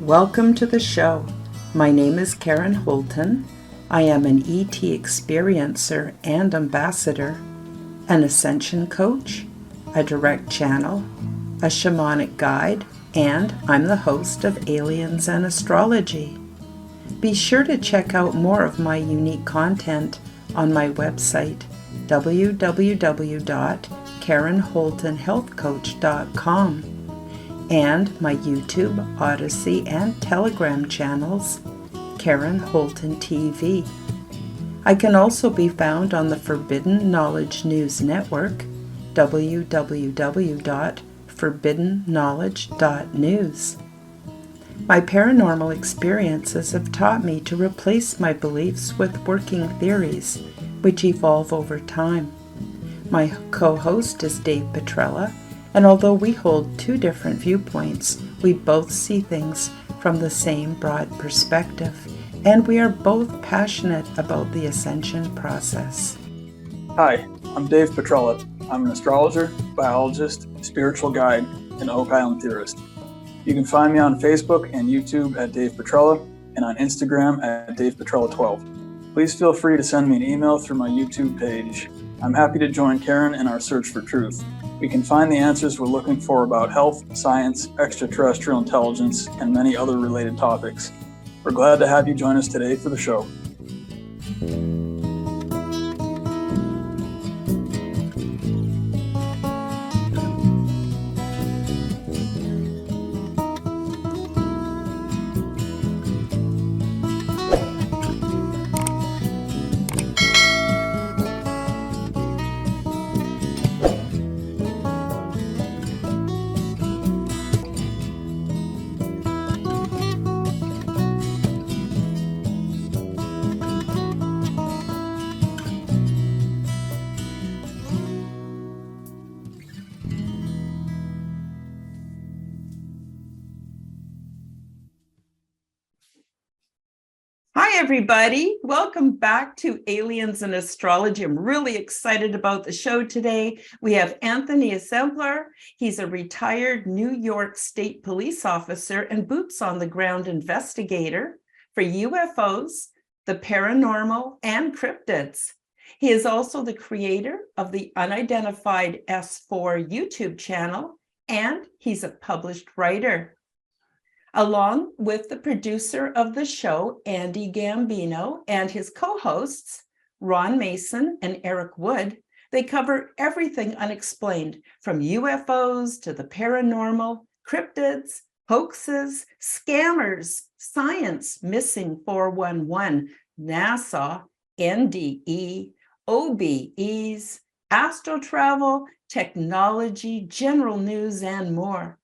Welcome to the show. My name is Karen Holton. I am an ET experiencer and ambassador, an ascension coach, a direct channel, a shamanic guide, and I'm the host of Aliens and Astrology. Be sure to check out more of my unique content on my website, www.karenholtonhealthcoach.com, and my YouTube, Odyssey, and Telegram channels, Karen Holton TV. I can also be found on the Forbidden Knowledge News Network, www.forbiddenknowledge.news. My paranormal experiences have taught me to replace my beliefs with working theories, which evolve over time. My co-host is Dave Petrella, and although we hold two different viewpoints, we both see things from the same broad perspective, and we are both passionate about the ascension process. Hi, I'm Dave Petrella. I'm an astrologer, biologist, spiritual guide, and Oak Island theorist. You can find me on Facebook and YouTube at Dave Petrella, and on Instagram at Dave Petrella12. Please feel free to send me an email through my YouTube page. I'm happy to join Karen in our search for truth. We can find the answers we're looking for about health, science, extraterrestrial intelligence, and many other related topics. We're glad to have you join us today for the show. Hi, everybody. Welcome back to Aliens and Astrology. I'm really excited about the show today. We have Anthony Esemplare. He's a retired New York State police officer and boots on the ground investigator for UFOs, the paranormal, and cryptids. He is also the creator of the Unidentified S04 YouTube channel, and he's a published writer. Along with the producer of the show, Andy Gambino, and his co-hosts, Ron Mason and Eric Wood, they cover everything unexplained, from UFOs to the paranormal, cryptids, hoaxes, scammers, science, missing 411, NASA, NDE, OBEs, astro travel, technology, general news, and more.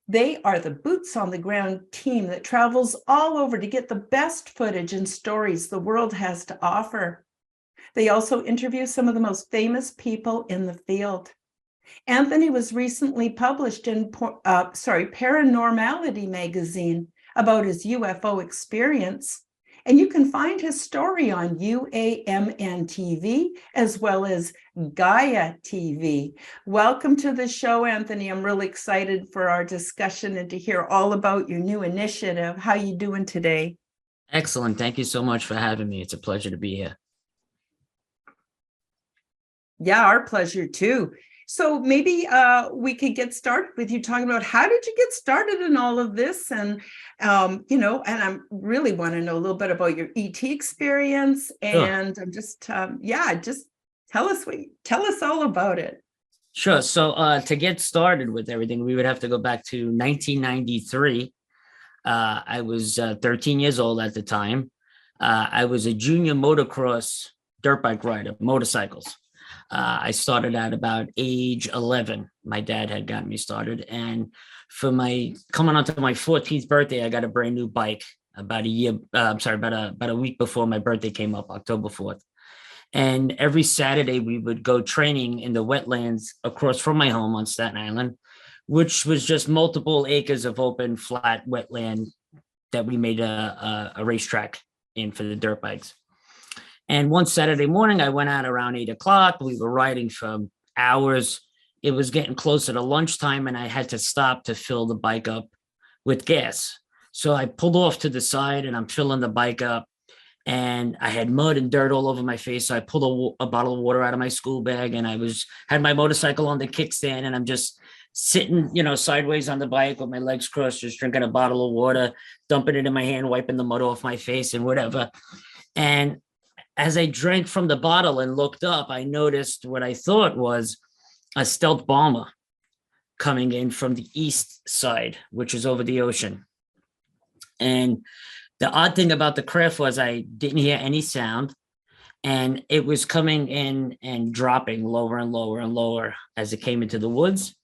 They are the boots on the ground team that travels all over to get the best footage and stories the world has to offer. They also interview some of the most famous people in the field. Anthony was recently published in Paranormality magazine about his UFO experience. And you can find his story on UAMN TV as well as Gaia TV. Welcome to the show, Anthony. I'm really excited for our discussion and to hear all about your new initiative. How you doing today? Excellent. Thank you so much for having me. It's a pleasure to be here. Yeah, our pleasure too. So maybe we could get started with you talking about how did you get started in all of this? And, and I really want to know a little bit about your ET experience. And I'm just, just tell us all about it. Sure. So to get started with everything, we would have to go back to 1993. I was 13 years old at the time. I was a junior motocross dirt bike rider, motorcycles. I started at about age 11. My dad had gotten me started. And for coming on to my 14th birthday, I got a brand new bike about a week before my birthday came up, October 4th. And every Saturday we would go training in the wetlands across from my home on Staten Island, which was just multiple acres of open, flat wetland that we made a racetrack in for the dirt bikes. And one Saturday morning, I went out around 8 o'clock. We were riding for hours. It was getting closer to lunchtime, and I had to stop to fill the bike up with gas. So I pulled off to the side and I'm filling the bike up, and I had mud and dirt all over my face. So I pulled a bottle of water out of my school bag, and had my motorcycle on the kickstand, and I'm just sitting, sideways on the bike with my legs crossed, just drinking a bottle of water, dumping it in my hand, wiping the mud off my face and whatever. And as I drank from the bottle and looked up, I noticed what I thought was a stealth bomber coming in from the east side, which is over the ocean. And the odd thing about the craft was I didn't hear any sound, and it was coming in and dropping lower and lower and lower as it came into the woods.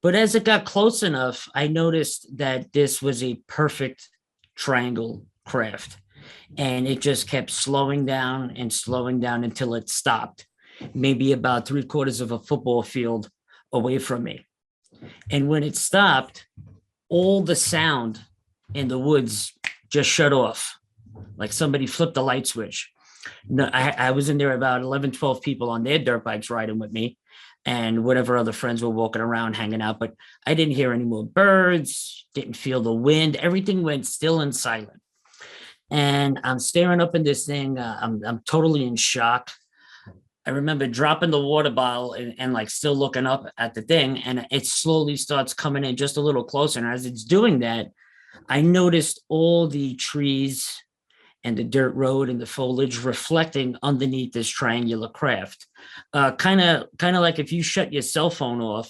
But as it got close enough, I noticed that this was a perfect triangle craft, and it just kept slowing down until it stopped, maybe about 3/4 of a football field away from me. And when it stopped, all the sound in the woods just shut off, like somebody flipped the light switch. No, I was in there about 11, 12 people on their dirt bikes riding with me, and whatever other friends were walking around hanging out, but I didn't hear any more birds, didn't feel the wind. Everything went still and silent. And I'm staring up in this thing. I'm totally in shock. I remember dropping the water bottle and like still looking up at the thing, and it slowly starts coming in just a little closer. And as it's doing that, I noticed all the trees and the dirt road and the foliage reflecting underneath this triangular craft. Kind of like if you shut your cell phone off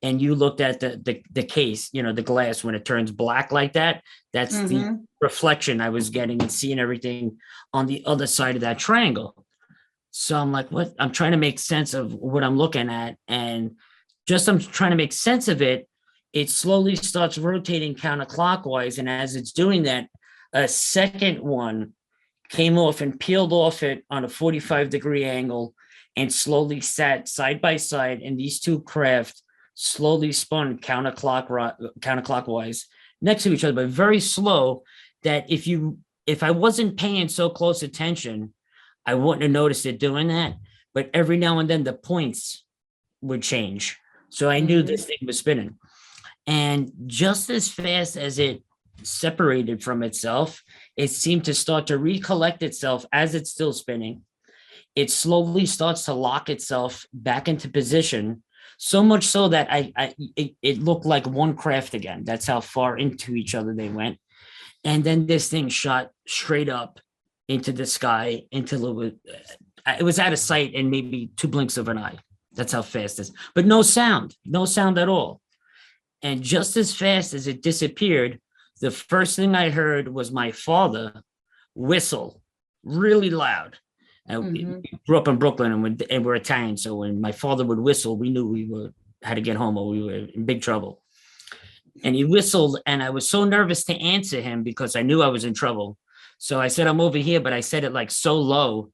and you looked at the case, the glass, when it turns black like that, that's the reflection I was getting and seeing everything on the other side of that triangle. So I'm like, what? I'm trying to make sense of what I'm looking at. And just I'm trying to make sense of it. It slowly starts rotating counterclockwise. And as it's doing that, a second one came off and peeled off it on a 45-degree angle and slowly sat side by side. And these two craft slowly spun counterclockwise next to each other, but very slow, that if I wasn't paying so close attention, I wouldn't have noticed it doing that. But every now and then the points would change. So I knew this thing was spinning. And just as fast as it separated from itself, it seemed to start to recollect itself as it's still spinning. It slowly starts to lock itself back into position, so much so that it looked like one craft again. That's how far into each other they went. And then this thing shot straight up into the sky, it was out of sight in maybe 2 blinks of an eye. That's how fast it is. But no sound at all. And just as fast as it disappeared, the first thing I heard was my father whistle really loud. We grew up in Brooklyn, and we're Italian. So when my father would whistle, we knew had to get home or we were in big trouble. And he whistled, and I was so nervous to answer him because I knew I was in trouble. So I said, I'm over here, but I said it like so low.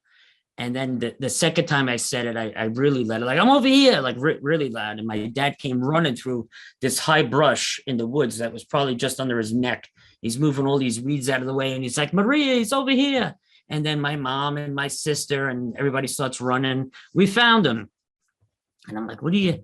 And then the second time I said it, I really let it, like, I'm over here, like really loud. And my dad came running through this high brush in the woods that was probably just under his neck. He's moving all these weeds out of the way. And he's like, Maria, he's over here. And then my mom and my sister and everybody starts running. We found him. And I'm like, what are you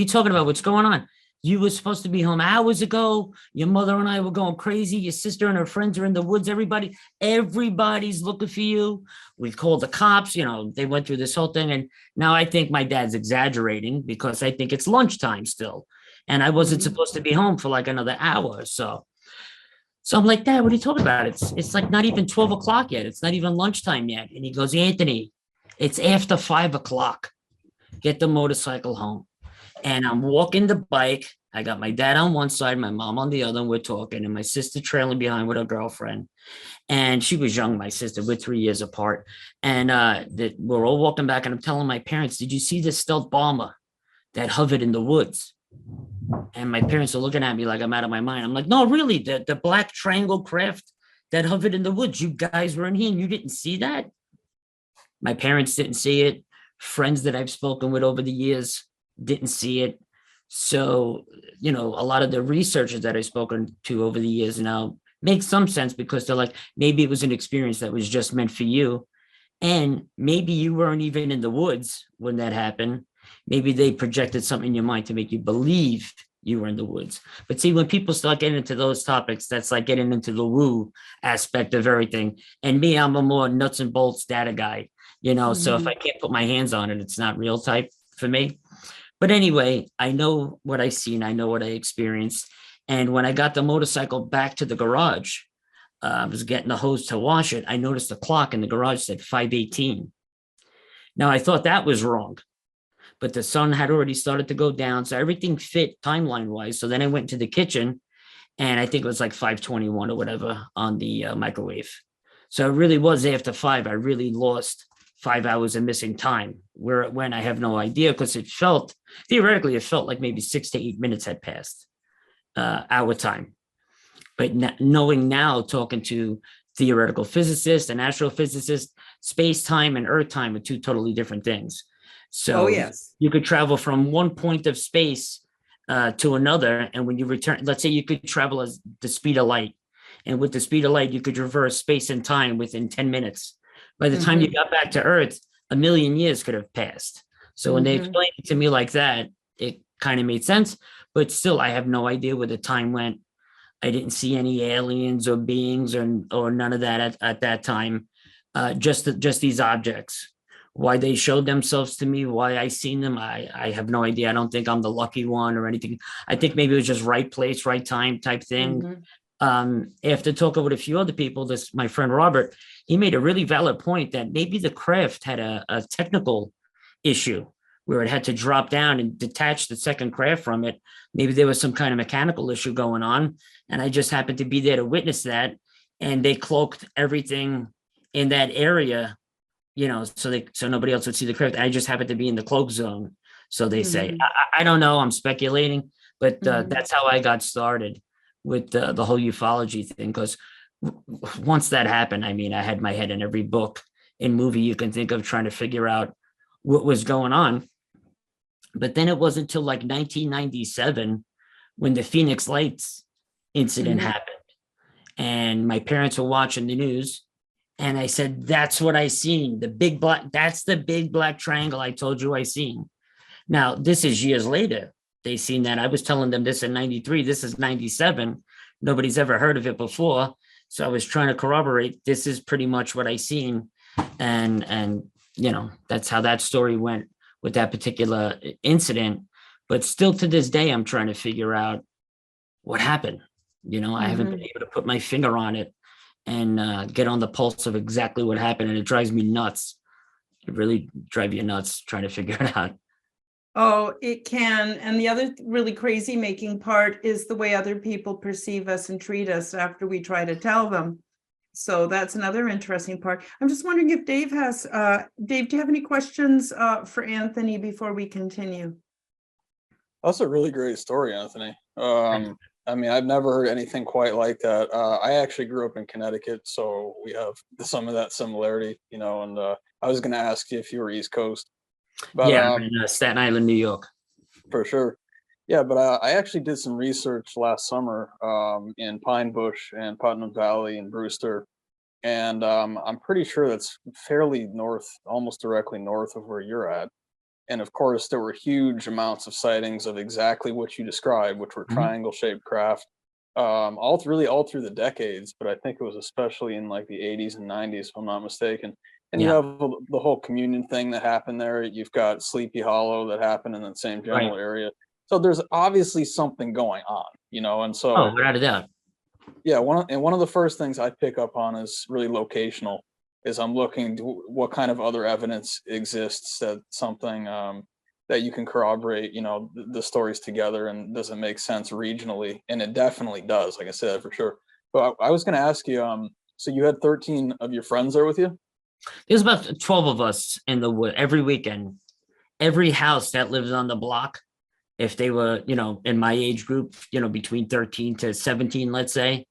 talking about? What's going on? You were supposed to be home hours ago. Your mother and I were going crazy. Your sister and her friends are in the woods. Everybody's looking for you. We've called the cops. They went through this whole thing. And now I think my dad's exaggerating because I think it's lunchtime still. And I wasn't supposed to be home for like another hour or so. So I'm like, Dad, what are you talking about? It's like not even 12 o'clock yet. It's not even lunchtime yet. And he goes, Anthony, it's after 5 o'clock. Get the motorcycle home. And I'm walking the bike. I got my dad on one side, my mom on the other, and we're talking, and my sister trailing behind with her girlfriend. And she was young, my sister. We're 3 years apart. And we're all walking back, and I'm telling my parents, did you see this stealth bomber that hovered in the woods? And my parents are looking at me like I'm out of my mind. I'm like, no, really, the black triangle craft that hovered in the woods. You guys were in here and you didn't see that? My parents didn't see it. Friends that I've spoken with over the years didn't see it. So, a lot of the researchers that I've spoken to over the years now make some sense because they're like, maybe it was an experience that was just meant for you. And maybe you weren't even in the woods when that happened. Maybe they projected something in your mind to make you believe you were in the woods. But see, when people start getting into those topics, that's like getting into the woo aspect of everything. And me, I'm a more nuts and bolts data guy, so if I can't put my hands on it, it's not real type for me. But anyway, I know what I seen. I know what I experienced. And when I got the motorcycle back to the garage, I was getting the hose to wash it. I noticed the clock in the garage said 5:18. Now I thought that was wrong, but the sun had already started to go down. So everything fit timeline wise. So then I went to the kitchen and I think it was like 5:21 or whatever on the microwave. So it really was after 5. I really lost 5 hours of missing time. Where it went, I have no idea, because theoretically, it felt like maybe 6 to 8 minutes had passed our time. But knowing now, talking to theoretical physicists and astrophysicists, space time and Earth time are two totally different things. So yes, you could travel from one point of space to another. And when you return, let's say you could travel at the speed of light. And with the speed of light, you could reverse space and time within 10 minutes. By the time you got back to Earth, 1,000,000 years could have passed. So when they explained it to me like that, it kind of made sense. But still, I have no idea where the time went. I didn't see any aliens or beings or none of that at that time. Just these objects. Why they showed themselves to me, why I seen them, I have no idea. I don't think I'm the lucky one or anything. I think maybe it was just right place, right time type thing. After talking with a few other people, my friend Robert, he made a really valid point that maybe the craft had a technical issue where it had to drop down and detach the second craft from it. Maybe there was some kind of mechanical issue going on, and I just happened to be there to witness that. And they cloaked everything in that area, so nobody else would see the craft. I just happened to be in the cloak zone, so they say. I don't know. I'm speculating, but that's how I got started with the whole ufology thing. Because once that happened, I mean, I had my head in every book and movie you can think of trying to figure out what was going on. But then it wasn't until like 1997 when the Phoenix Lights incident happened. And my parents were watching the news. And I said, that's what I seen. That's the big black triangle I told you I seen. Now, this is years later. They seen that. I was telling them this in 93. This is 97. Nobody's ever heard of it before. So I was trying to corroborate. This is pretty much what I seen. And that's how that story went with that particular incident. But still to this day, I'm trying to figure out what happened. I haven't been able to put my finger on it and get on the pulse of exactly what happened. And it drives me nuts. It really drives you nuts trying to figure it out. Oh, it can. And the other really crazy making part is the way other people perceive us and treat us after we try to tell them. So that's another interesting part. I'm just wondering if Dave Dave, do you have any questions for Anthony before we continue? That's a really great story, Anthony. I mean, I've never heard anything quite like that. I actually grew up in Connecticut, so we have some of that similarity, and I was going to ask you if you were East Coast. But, yeah, I'm in Staten Island, New York. For sure. Yeah, but I actually did some research last summer in Pine Bush and Putnam Valley and Brewster. And I'm pretty sure that's fairly north, almost directly north of where you're at. And of course, there were huge amounts of sightings of exactly what you described, which were triangle-shaped craft, all through the decades. But I think it was especially in like the 80s and 90s, if I'm not mistaken. And you have the whole communion thing that happened there. You've got Sleepy Hollow that happened in the same general area. So there's obviously something going on, and so without a doubt. Yeah, one of the first things I pick up on is really locational. Is I'm looking to what kind of other evidence exists that something that you can corroborate, the stories together, and does it make sense regionally? And it definitely does, like I said, for sure. But I was going to ask you, so you had 13 of your friends there with you? There's about 12 of us in the wood every weekend. Every house that lives on the block, if they were, in my age group, between 13 to 17, let's say,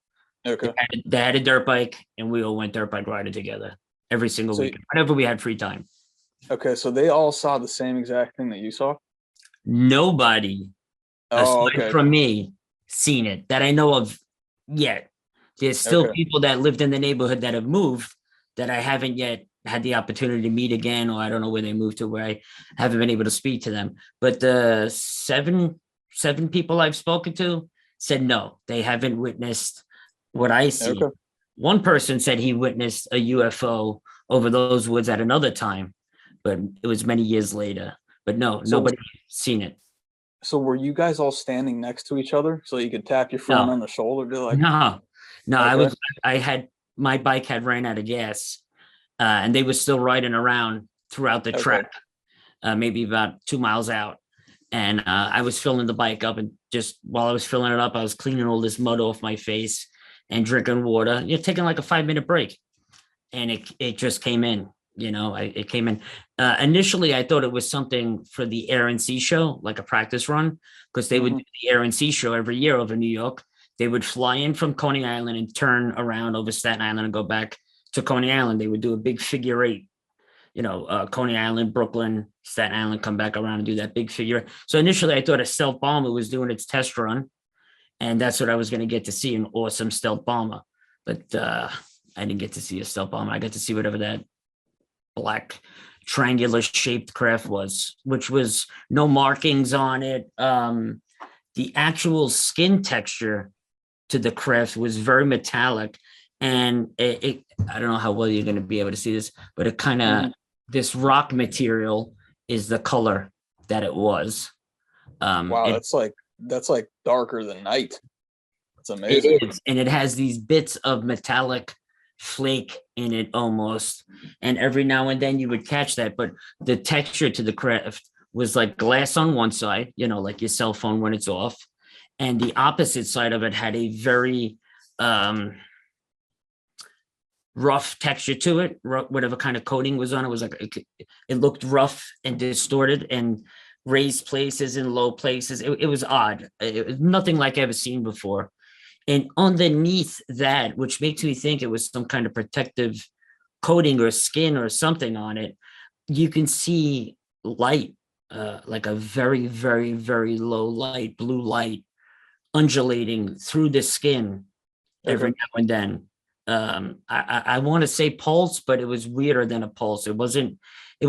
okay, they had a dirt bike, and we all went dirt bike riding together every single weekend, whenever we had free time. Okay, so they all saw the same exact thing that you saw? Nobody, aside from me, seen it that I know of yet. There's still people that lived in the neighborhood that have moved that I haven't yet had the opportunity to meet again, or I don't know where they moved to, where I haven't been able to speak to them. But the seven 7 people I've spoken to said no, they haven't witnessed what I see. Okay. One person said he witnessed a UFO over those woods at another time, but it was many years later. But no, nobody seen it. So were you guys all standing next to each other so you could tap your friend No. on the shoulder? Be like, No, Okay. my bike had ran out of gas, and they were still riding around throughout the Okay. track, maybe about 2 miles out. And I was filling the bike up, and just while I was filling it up, I was cleaning all this mud off my face and drinking water. You're taking like a 5-minute break, and it just came in. It came in. Initially, I thought it was something for the Air and Sea show, like a practice run, because they would do the Air and Sea show every year over New York. They would fly in from Coney Island and turn around over Staten Island and go back to Coney Island. They would do a big figure 8. Coney Island, Brooklyn, Staten Island, come back around and do that big figure. So initially I thought a stealth bomber was doing its test run, and that's what I was going to get to see, an awesome stealth bomber. But I didn't get to see a stealth bomber. I got to see whatever that black triangular shaped craft was, which was no markings on it. The actual skin texture to the craft was very metallic, and I don't know how well you're going to be able to see this, but it kind of, this rock material is the color that it was. wow, that's like darker than night. That's amazing. It is, and it has these bits of metallic flake in it almost, and every now and then you would catch that. But the texture to the craft was like glass on one side, like your cell phone when it's off, and the opposite side of it had a very rough texture to it. Whatever kind of coating was on it was like, it looked rough and distorted and raised places and low places. It was odd. It was nothing like I've ever seen before. And underneath that, which makes me think it was some kind of protective coating or skin or something on it, you can see light, like a very, very, very low light, blue light, undulating through the skin every now and then. I want to say pulse, but it was weirder than a pulse. It was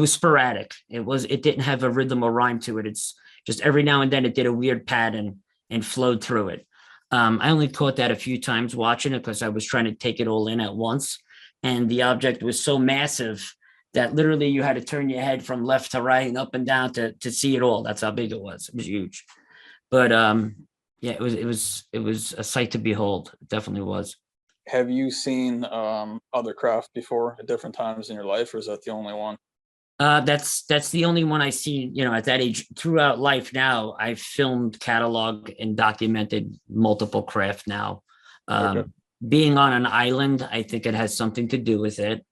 sporadic. It didn't have a rhythm or rhyme to it. It's just every now and then it did a weird pattern and flowed through it. I only caught that a few times watching it because I was trying to take it all in at once. And the object was so massive that literally you had to turn your head from left to right and up and down to see it all. That's how big it was. It was huge. But yeah, it was a sight to behold. It definitely was. Have you seen other craft before at different times in your life, or is that the only one? That's the only one I see, at that age. Throughout life now, I've filmed, cataloged, and documented multiple craft now. Being on an island, I think it has something to do with it.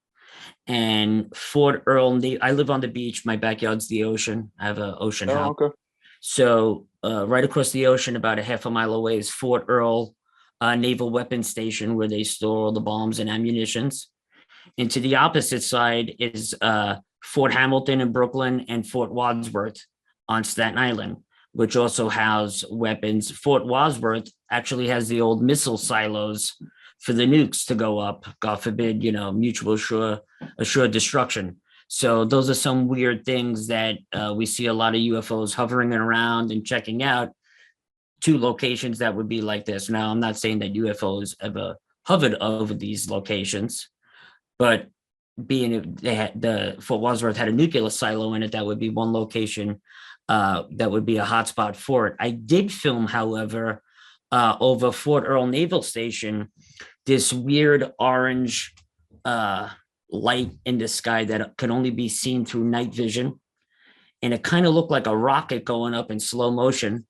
And Fort Earl, I live on the beach. My backyard's the ocean. I have an ocean house. Okay. So right across the ocean, about a half a mile away, is Fort Earl Naval Weapons Station, where they store all the bombs and ammunitions. And to the opposite side is Fort Hamilton in Brooklyn and Fort Wadsworth on Staten Island, which also house weapons. Fort Wadsworth actually has the old missile silos for the nukes to go up, God forbid, mutual assured destruction. So those are some weird things that we see a lot of UFOs hovering around and checking out. 2 locations that would be like this. Now, I'm not saying that UFOs ever hovered over these locations, but being the Fort Wadsworth had a nuclear silo in it, that would be one location that would be a hotspot for it. I did film, however, over Fort Earl Naval Station, this weird orange light in the sky that can only be seen through night vision. And it kind of looked like a rocket going up in slow motion.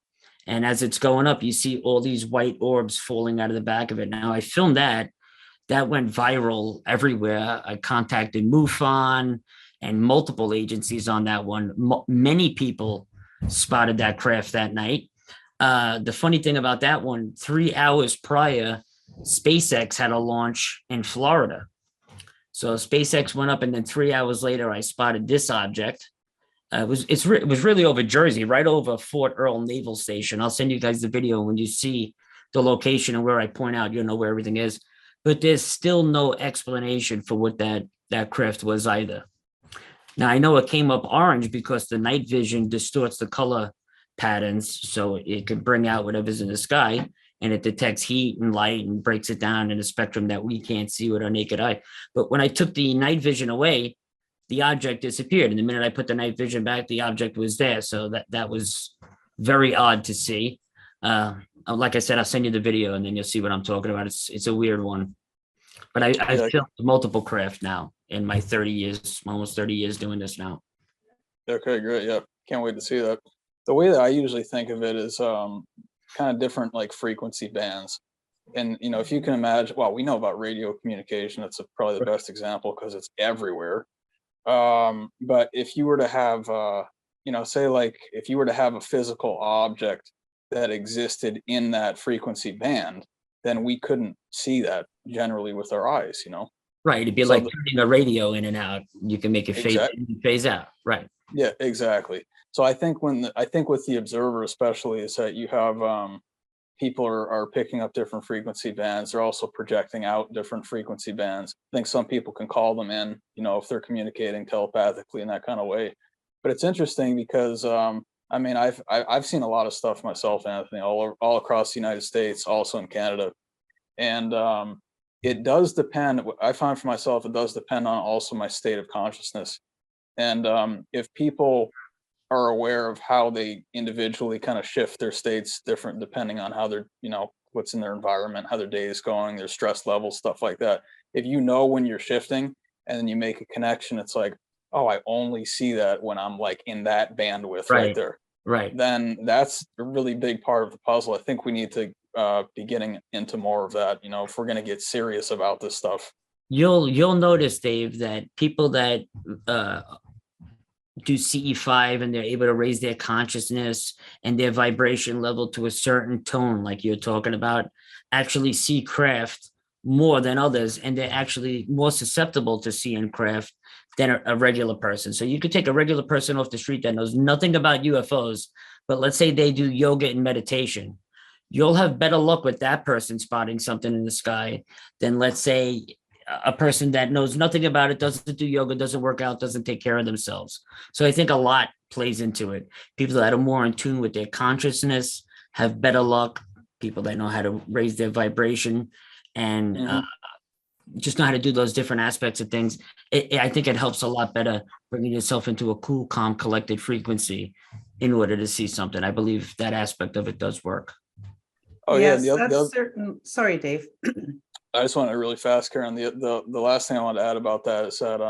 And as it's going up, you see all these white orbs falling out of the back of it. Now, I filmed that. That went viral everywhere. I contacted MUFON and multiple agencies on that one. Many people spotted that craft that night. The funny thing about that one, 3 hours prior, SpaceX had a launch in Florida. So SpaceX went up, and then 3 hours later, I spotted this object. It was really over Jersey, right over Fort Earl Naval Station. I'll send you guys the video when you see the location and where I point out, where everything is. But there's still no explanation for what that craft was either. Now, I know it came up orange because the night vision distorts the color patterns, so it could bring out whatever's in the sky, and it detects heat and light and breaks it down in a spectrum that we can't see with our naked eye. But when I took the night vision away, the object disappeared. And the minute I put the night vision back, the object was there. So that was very odd to see. Like I said, I'll send you the video and then you'll see what I'm talking about. It's a weird one. But I've filmed multiple craft now in my 30 years, almost 30 years doing this now. Okay, great. Yeah, can't wait to see that. The way that I usually think of it is kind of different, like frequency bands. And, you know, if you can imagine, well, we know about radio communication. That's probably the best example because it's everywhere. But if you were to have, you know, say like if you were to have a physical object that existed in that frequency band, then we couldn't see that generally with our eyes, you know? Right. It'd be so like turning a radio in and out. You can make it phase in and phase out. Right. Yeah, exactly. So I think I think with the observer especially is that you have people are picking up different frequency bands. They're also projecting out different frequency bands. I think some people can call them in, you know, if they're communicating telepathically in that kind of way. But it's interesting because I mean, I've seen a lot of stuff myself, Anthony, all across the United States, also in Canada, and it does depend. I find for myself, it does depend on also my state of consciousness, and if people are aware of how they individually kind of shift their states different depending on how they're, you know, what's in their environment, how their day is going, their stress levels, stuff like that. If you know when you're shifting and then you make a connection, it's like, oh, I only see that when I'm like in that bandwidth right there. Right. Then that's a really big part of the puzzle. I think we need to be getting into more of that, you know, if we're going to get serious about this stuff. You'll notice, Dave, that people that do CE5 and they're able to raise their consciousness and their vibration level to a certain tone, like you're talking about, actually see craft more than others, and they're actually more susceptible to seeing craft than a regular person. So you could take a regular person off the street that knows nothing about UFOs, but let's say they do yoga and meditation. You'll have better luck with that person spotting something in the sky than, let's say, a person that knows nothing about it, doesn't do yoga, doesn't work out, doesn't take care of themselves. So I think a lot plays into it. People that are more in tune with their consciousness have better luck. People that know how to raise their vibration and just know how to do those different aspects of things. I think it helps a lot better bringing yourself into a cool, calm, collected frequency in order to see something. I believe that aspect of it does work. Oh yes, yeah, that's certain. Sorry, Dave. I just want to really fast, Karen. The last thing I want to add about that is that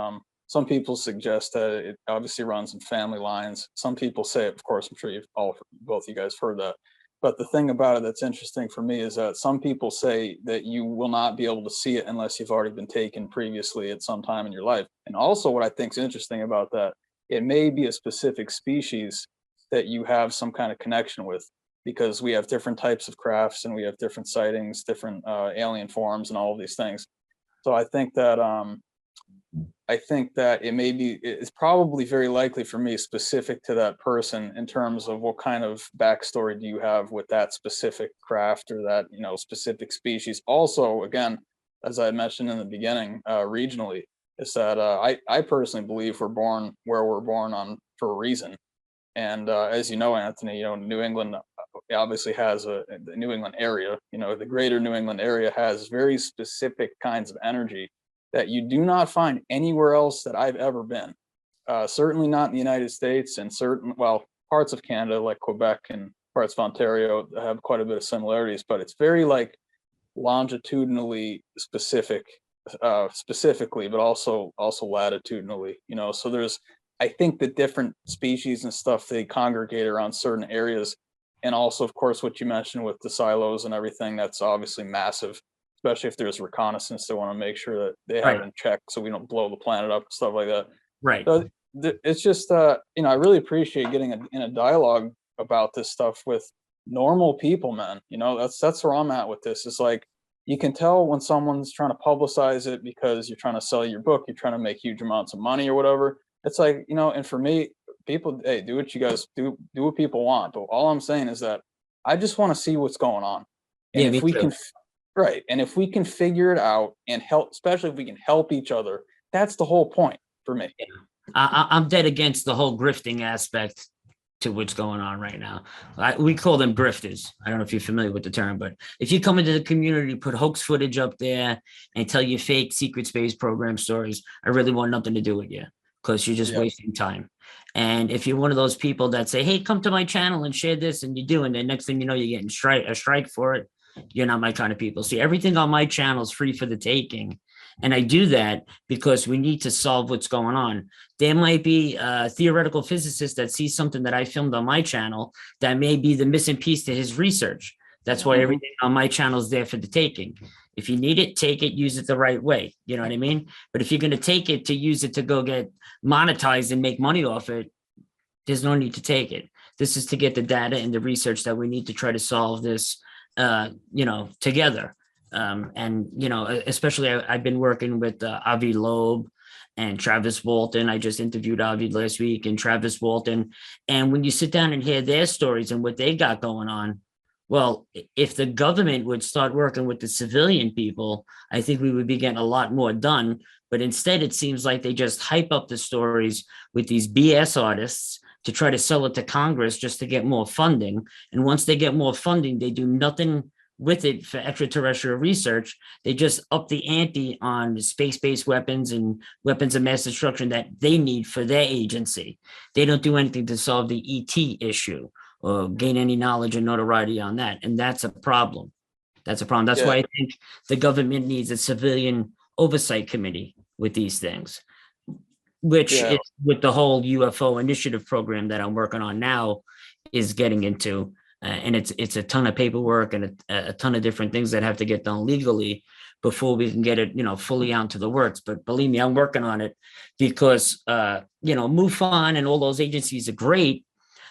some people suggest that it obviously runs in family lines. Some people say, of course, I'm sure both of you guys heard that. But the thing about it that's interesting for me is that some people say that you will not be able to see it unless you've already been taken previously at some time in your life. And also what I think is interesting about that, it may be a specific species that you have some kind of connection with, because we have different types of crafts and we have different sightings, different alien forms and all of these things. So I think that it's probably very likely for me specific to that person in terms of what kind of backstory do you have with that specific craft or that, you know, specific species. Also, again, as I mentioned in the beginning, regionally, is that I personally believe we're born where we're born on for a reason. And as you know, Anthony, you know, New England obviously has the New England area, you know, the greater New England area has very specific kinds of energy that you do not find anywhere else that I've ever been. Certainly not in the United States, and parts of Canada like Quebec and parts of Ontario have quite a bit of similarities, but it's very like longitudinally specifically, but also latitudinally, you know, so I think the different species and stuff, they congregate around certain areas. And also, of course, what you mentioned with the silos and everything, that's obviously massive, especially if there's reconnaissance. They want to make sure that they have it in check so we don't blow the planet up and stuff like that. Right. So it's just, you know, I really appreciate getting in a dialogue about this stuff with normal people, man. You know, that's where I'm at with this. It's like, you can tell when someone's trying to publicize it because you're trying to sell your book, you're trying to make huge amounts of money or whatever. It's like, you know, and for me, people, hey, do what you guys do what people want. But all I'm saying is that I just want to see what's going on. And if we can, right. And if we can figure it out and help, especially if we can help each other, that's the whole point for me. I'm dead against the whole grifting aspect. to what's going on right now. We call them grifters. I don't know if you're familiar with the term, but if you come into the community, put hoax footage up there and tell you fake secret space program stories, I really want nothing to do with you because you're just wasting time. And if you're one of those people that say, hey, come to my channel and share this, and you do, and then next thing you know, you're getting a strike for it, you're not my kind of people. See, everything on my channel is free for the taking. And I do that because we need to solve what's going on. There might be a theoretical physicist that sees something that I filmed on my channel that may be the missing piece to his research. That's why everything on my channel is there for the taking. If you need it, take it, use it the right way. You know what I mean? But if you're going to take it to use it to go get monetized and make money off it, there's no need to take it. This is to get the data and the research that we need to try to solve this, together. And, especially I've been working with Avi Loeb and Travis Walton. I just interviewed Avi last week and Travis Walton. And when you sit down and hear their stories and what they got going on, well, if the government would start working with the civilian people, I think we would be getting a lot more done. But instead, it seems like they just hype up the stories with these BS artists to try to sell it to Congress just to get more funding. And once they get more funding, they do nothing with it for extraterrestrial research. They just up the ante on space-based weapons and weapons of mass destruction that they need for their agency. They don't do anything to solve the ET issue or gain any knowledge and notoriety on that. And that's a problem. That's a problem. That's why I think the government needs a civilian oversight committee with these things, which is with the whole UFO initiative program that I'm working on now is getting into. And it's a ton of paperwork and a ton of different things that have to get done legally before we can get it, fully out to the works. But believe me, I'm working on it because, MUFON and all those agencies are great.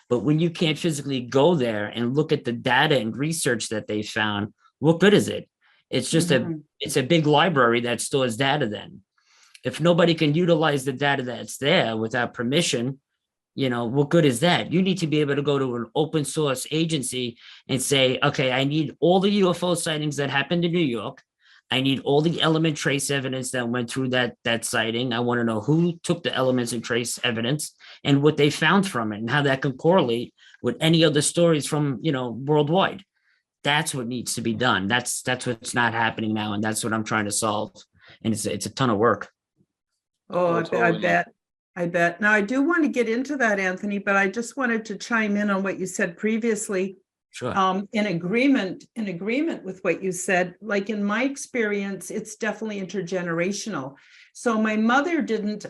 But when you can't physically go there and look at the data and research that they found, what good is it? It's just it's a big library that stores data then. If nobody can utilize the data that's there without permission, what good is that? You need to be able to go to an open source agency and say, okay, I need all the UFO sightings that happened in New York. I need all the element trace evidence that went through that sighting. I want to know who took the elements and trace evidence and what they found from it and how that can correlate with any other stories from, worldwide. That's what needs to be done. That's what's not happening now. And that's what I'm trying to solve. And it's a ton of work. Oh, I bet. Now, I do want to get into that, Anthony, but I just wanted to chime in on what you said previously. Sure. In agreement with what you said, like in my experience, it's definitely intergenerational. So my mother didn't,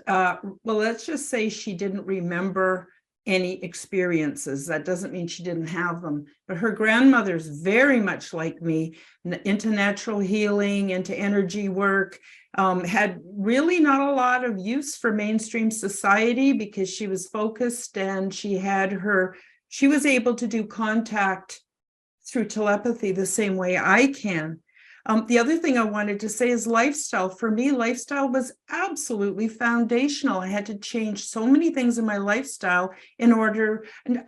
let's just say she didn't remember any experiences. That doesn't mean she didn't have them, but her grandmother's very much like me, into natural healing, into energy work, had really not a lot of use for mainstream society because she was focused and she was able to do contact through telepathy the same way I can. The other thing I wanted to say is lifestyle. For me, lifestyle was absolutely foundational. I had to change so many things in my lifestyle and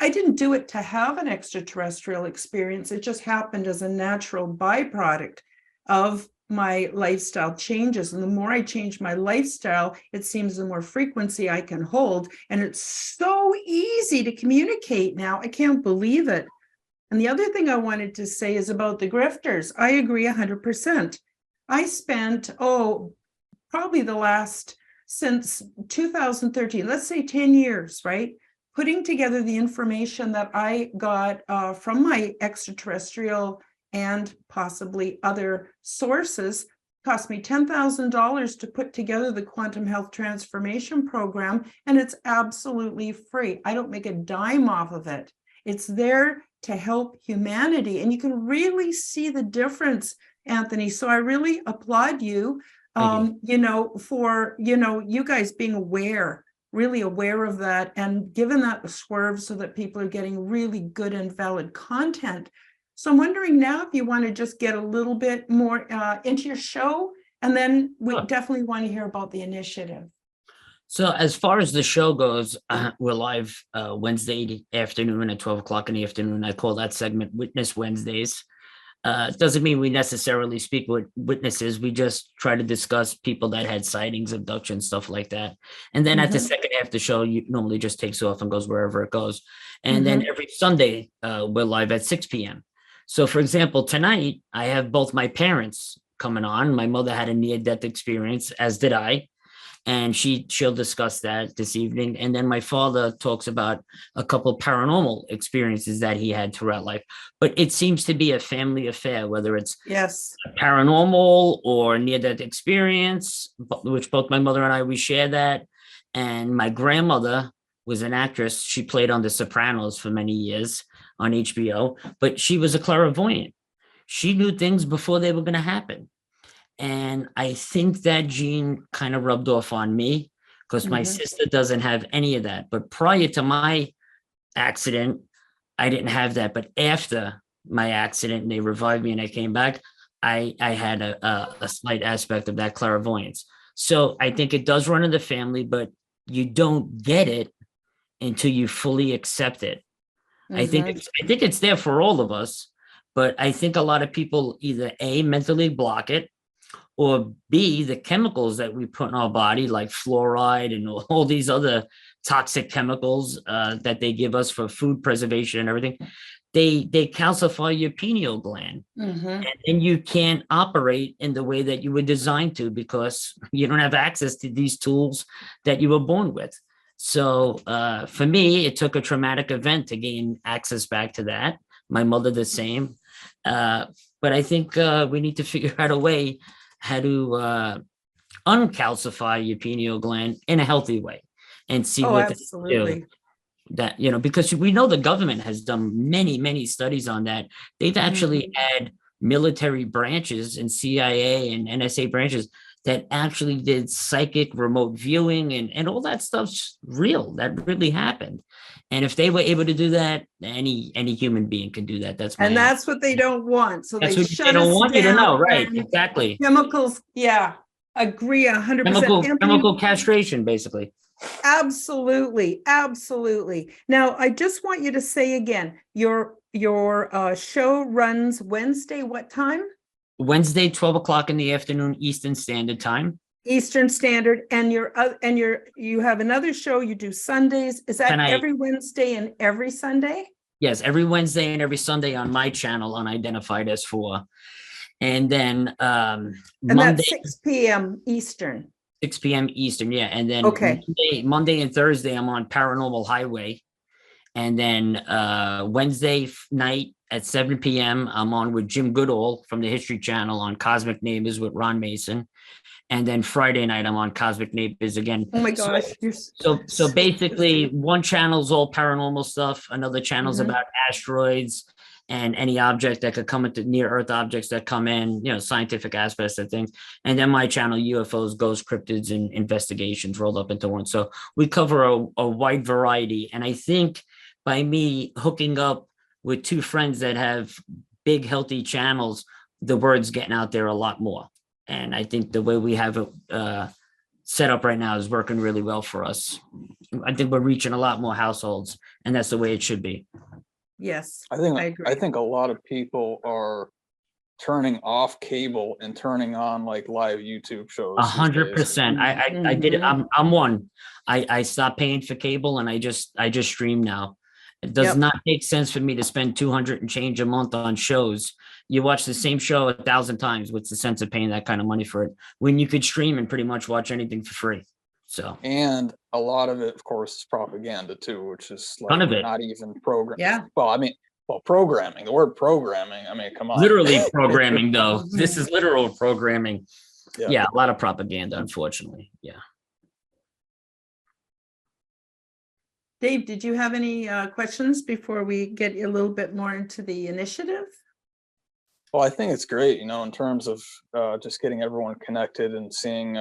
I didn't do it to have an extraterrestrial experience. It just happened as a natural byproduct of my lifestyle changes. And the more I change my lifestyle, it seems the more frequency I can hold. And it's so easy to communicate now. I can't believe it. And the other thing I wanted to say is about the grifters. I agree 100%. I spent, probably since 2013, let's say 10 years, right? Putting together the information that I got from my extraterrestrial and possibly other sources. Cost me $10,000 to put together the Quantum Health Transformation Program, and it's absolutely free. I don't make a dime off of it. It's there to help humanity, and you can really see the difference, Anthony. So I really applaud you, for you guys being really aware of that, and giving that a swerve so that people are getting really good and valid content. So I'm wondering now if you want to just get a little bit more into your show, and then we definitely want to hear about the initiative. So as far as the show goes, we're live Wednesday afternoon at 12 o'clock in the afternoon. I call that segment Witness Wednesdays. Doesn't mean we necessarily speak with witnesses. We just try to discuss people that had sightings, abductions, stuff like that. And then at the second half of the show, you normally just takes off and goes wherever it goes. And then every Sunday, we're live at 6 p.m. So for example, tonight, I have both my parents coming on. My mother had a near-death experience, as did I. And she'll discuss that this evening. And then my father talks about a couple paranormal experiences that he had throughout life. But it seems to be a family affair, whether it's paranormal or near-death experience, which both my mother and I, we share that. And my grandmother was an actress. She played on The Sopranos for many years on HBO, but she was a clairvoyant. She knew things before they were going to happen. And I think that gene kind of rubbed off on me because my sister doesn't have any of that. But prior to my accident, I didn't have that. But after my accident, and they revived me and I came back, I had a slight aspect of that clairvoyance. So I think it does run in the family, but you don't get it until you fully accept it. I think it's there for all of us, but I think a lot of people either A, mentally block it, or B, the chemicals that we put in our body, like fluoride and all these other toxic chemicals that they give us for food preservation and everything, they calcify your pineal gland. And you can't operate in the way that you were designed to because you don't have access to these tools that you were born with. So for me, it took a traumatic event to gain access back to that. My mother, the same. But I think we need to figure out a way how to uncalcify your pineal gland in a healthy way and see what they do. That, because we know the government has done many studies on that. They've actually had military branches and CIA and NSA branches that actually did psychic remote viewing and all that stuff's real. That really happened. And if they were able to do that, any human being can do that. That's what they don't want. So that's they what shut they don't us want you to down know, right? and Exactly. Chemicals, agree 100%. Chemical castration, basically. Absolutely. Now, I just want you to say again, your show runs Wednesday, what time? Wednesday, 12 o'clock in the afternoon, Eastern Standard Time. Eastern Standard, and you have another show you do Sundays. Is that every Wednesday and every Sunday? Yes, every Wednesday and every Sunday on my channel, Unidentified S4. And then Monday, that's 6 p.m. Eastern. 6 p.m. Eastern, yeah. And then Monday and Thursday, I'm on Paranormal Highway. And then Wednesday night at 7 p.m., I'm on with Jim Goodall from the History Channel on Cosmic Neighbors with Ron Mason. And then Friday night, I'm on Cosmic Neighbors again. Oh my gosh. So basically, one channel's all paranormal stuff. Another channel's about asteroids and any object that could come into near Earth objects that come in, scientific aspects of things. And then my channel, UFOs, ghost cryptids, and investigations rolled up into one. So we cover a wide variety. And I think by me hooking up with two friends that have big, healthy channels, the word's getting out there a lot more. And I think the way we have it set up right now is working really well for us. I think we're reaching a lot more households, and that's the way it should be. Yes, I think a lot of people are turning off cable and turning on like live YouTube shows. 100%. I did it. I'm one. I stopped paying for cable and I just stream now. It does not make sense for me to spend 200 and change a month on shows. You watch the same show 1,000 times. What's the sense of paying that kind of money for it when you could stream and pretty much watch anything for free? So, and a lot of it, of course, is propaganda too, which is like none of it. Not even programming. Yeah. Well, programming. The word programming. I mean, come on. Literally programming, though. This is literal programming. Yeah, a lot of propaganda, unfortunately. Yeah. Dave, did you have any questions before we get a little bit more into the initiative? Well, I think it's great, in terms of just getting everyone connected and seeing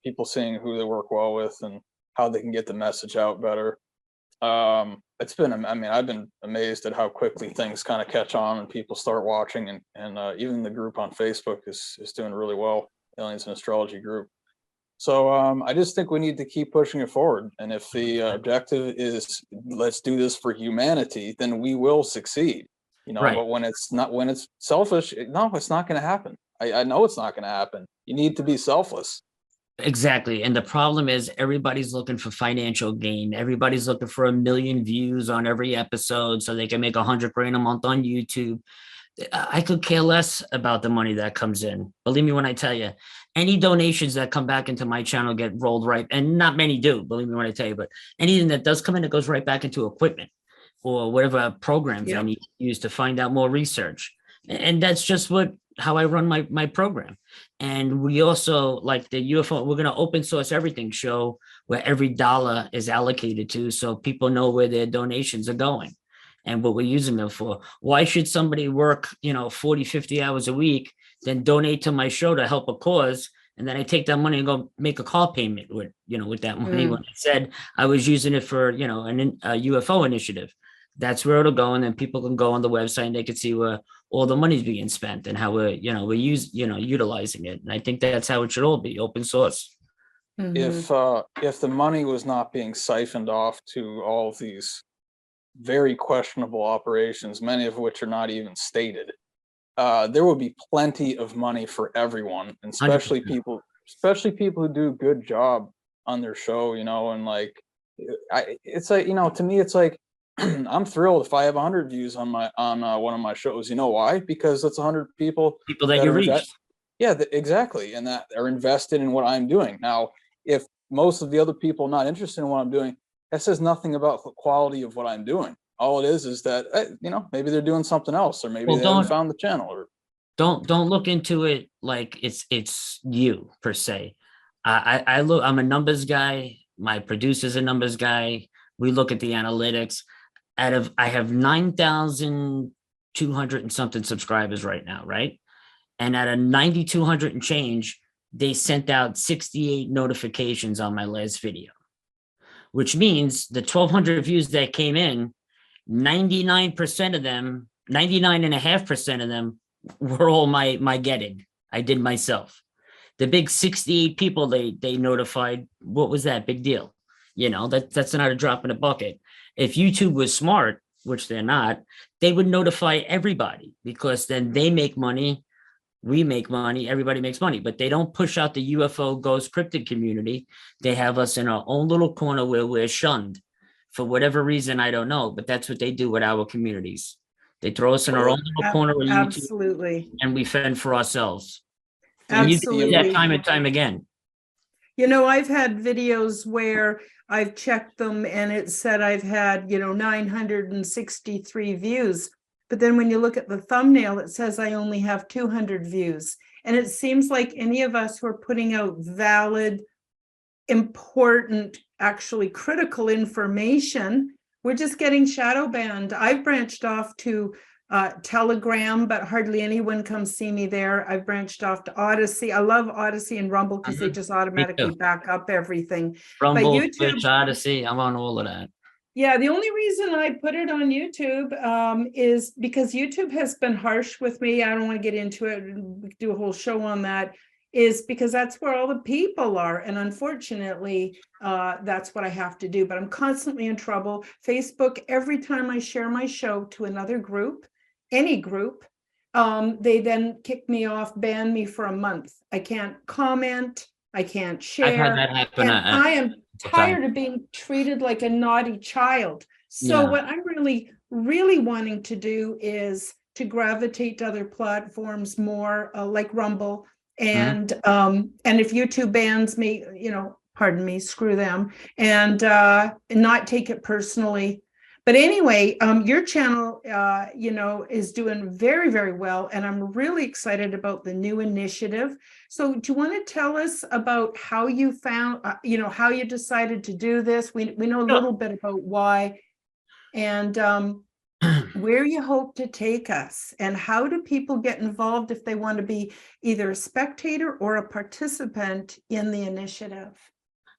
people seeing who they work well with and how they can get the message out better. It's been, I've been amazed at how quickly things kind of catch on and people start watching, and even the group on Facebook is doing really well, Aliens and Astrology group. So I just think we need to keep pushing it forward. And if the objective is let's do this for humanity, then we will succeed. Right. But when it's selfish, no, it's not going to happen. I know it's not going to happen. You need to be selfless. Exactly. And the problem is everybody's looking for financial gain. Everybody's looking for 1 million views on every episode so they can make 100 grand a month on YouTube. I could care less about the money that comes in. Believe me when I tell you, any donations that come back into my channel get rolled right. And not many do, believe me when I tell you, but anything that does come in, it goes right back into equipment or whatever programs I need to use to find out more research. And that's just how I run my program. And we also, like the UFO, we're going to open source everything show where every dollar is allocated to, so people know where their donations are going and what we're using them for. Why should somebody work, 40, 50 hours a week, then donate to my show to help a cause? And then I take that money and go make a car payment with that money. When I said I was using it for, a UFO initiative, that's where it'll go. And then people can go on the website and they can see where all the money's being spent and how we're utilizing it. And I think that's how it should all be, open source. If the money was not being siphoned off to all of these very questionable operations, many of which are not even stated, there would be plenty of money for everyone, and especially 100%. people who do a good job on their show, and it's like, to me, it's like, I'm thrilled if I have 100 views on one of my shows. You know why? Because that's 100 people that you reach. Exactly. And that are invested in what I'm doing. Now, if most of the other people are not interested in what I'm doing, that says nothing about the quality of what I'm doing. All it is that, maybe they're doing something else, or maybe they haven't found the channel. Or don't look into it like it's you per se. I'm a numbers guy. My producer's a numbers guy. We look at the analytics. I have 9,200 and something subscribers right now, right? And out of 9,200 and change, they sent out 68 notifications on my last video, which means the 1,200 views that came in, 99% of them, 99.5% of them were all my getting. I did myself. The big 68 people they notified, what was that big deal? That's not a drop in a bucket. If YouTube was smart, which they're not, they would notify everybody, because then they make money, we make money, everybody makes money. But they don't push out the UFO ghost cryptid community. They have us in our own little corner where we're shunned for whatever reason, I don't know, but that's what they do with our communities. They throw us in our own little corner of YouTube. Absolutely. And we fend for ourselves. Absolutely. And you do that time and time again. I've had videos where I've checked them and it said I've had, 963 views. But then when you look at the thumbnail, it says I only have 200 views. And it seems like any of us who are putting out valid, important, actually critical information, we're just getting shadow banned. I've branched off to Telegram, but hardly anyone comes see me there. I've branched off to Odyssey. I love Odyssey and Rumble because they just automatically back up everything. Rumble, but YouTube, Twitch, Odyssey, I'm on all of that. Yeah, the only reason I put it on YouTube is because YouTube has been harsh with me. I don't want to get into it and do a whole show on that. Is because that's where all the people are. And unfortunately, that's what I have to do. But I'm constantly in trouble. Facebook, every time I share my show to another group, any group, they then kick me off, ban me for a month. I can't comment. I can't share. I've had that happen. And I am tired of being treated like a naughty child. So what I'm really, really wanting to do is to gravitate to other platforms more, like Rumble. And if YouTube bans me, pardon me, screw them, and not take it personally. But anyway, your channel, is doing very, very well, and I'm really excited about the new initiative. So do you want to tell us about how you found, how you decided to do this? We know a little bit about why, and where you hope to take us, and how do people get involved if they want to be either a spectator or a participant in the initiative?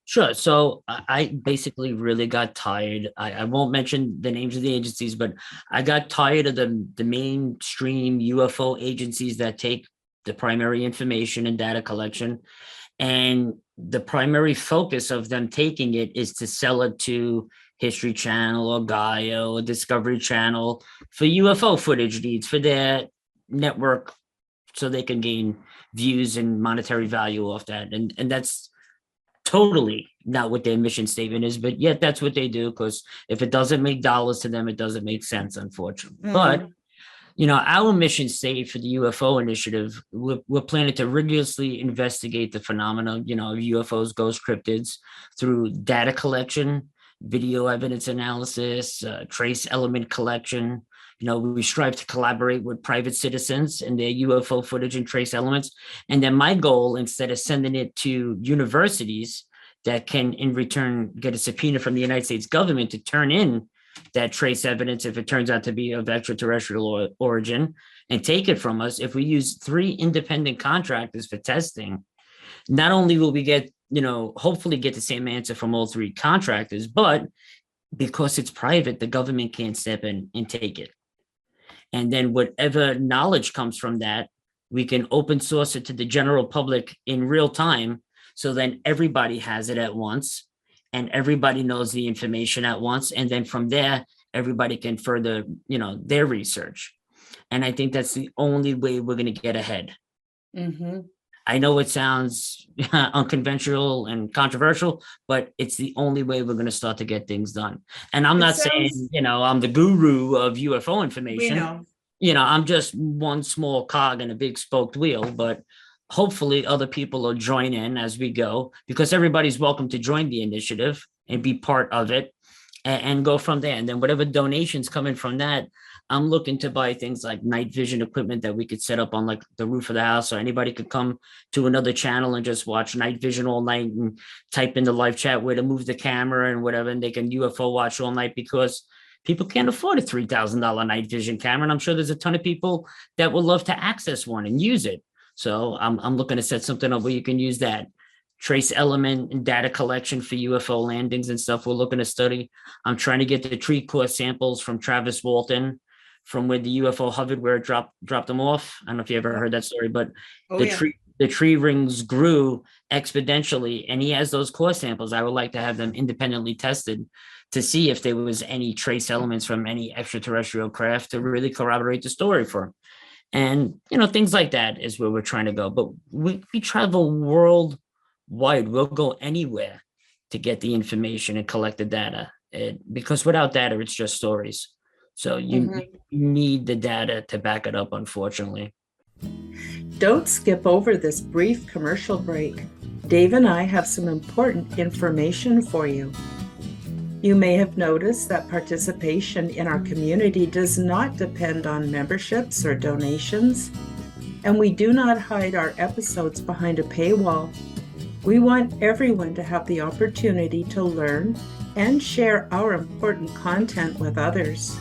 Sure. So I basically really got tired. I won't mention the names of the agencies, but I got tired of the mainstream UFO agencies that take the primary information and data collection. And the primary focus of them taking it is to sell it to History Channel or Gaia or Discovery Channel for UFO footage needs for their network, so they can gain views and monetary value off that. And that's totally not what their mission statement is, but yet that's what they do, because if it doesn't make dollars to them, it doesn't make sense, unfortunately. But our mission statement for the UFO initiative, we're planning to rigorously investigate the phenomena, of UFOs, ghost cryptids, through data collection, video evidence analysis, trace element collection. We strive to collaborate with private citizens and their UFO footage and trace elements. And then my goal, instead of sending it to universities that can in return get a subpoena from the United States government to turn in that trace evidence if it turns out to be of extraterrestrial origin and take it from us, if we use 3 independent contractors for testing, not only will we get, hopefully get the same answer from all 3 contractors, but because it's private, the government can't step in and take it. And then whatever knowledge comes from that, we can open source it to the general public in real time. So then everybody has it at once and everybody knows the information at once. And then from there, everybody can further, their research. And I think that's the only way we're going to get ahead. Mm-hmm. I know it sounds unconventional and controversial, but it's the only way we're going to start to get things done. And I'm not saying, I'm the guru of UFO information. I'm just one small cog in a big spoked wheel, but hopefully other people will join in as we go, because everybody's welcome to join the initiative and be part of it and go from there. And then whatever donations come in from that, I'm looking to buy things like night vision equipment that we could set up on like the roof of the house, so anybody could come to another channel and just watch night vision all night and type in the live chat where to move the camera and whatever, and they can UFO watch all night, because people can't afford a $3,000 night vision camera. And I'm sure there's a ton of people that would love to access one and use it. So I'm looking to set something up where you can use that trace element and data collection for UFO landings and stuff. We're looking to study. I'm trying to get the tree core samples from Travis Walton, from where the UFO hovered, where it dropped them off. I don't know if you ever heard that story, but the tree rings grew exponentially, and he has those core samples. I would like to have them independently tested to see if there was any trace elements from any extraterrestrial craft to really corroborate the story for him. And, things like that is where we're trying to go. But we travel worldwide. We'll go anywhere to get the information and collect the data. Because without data, it's just stories. So you need the data to back it up, unfortunately. Don't skip over this brief commercial break. Dave and I have some important information for you. You may have noticed that participation in our community does not depend on memberships or donations, and we do not hide our episodes behind a paywall. We want everyone to have the opportunity to learn and share our important content with others.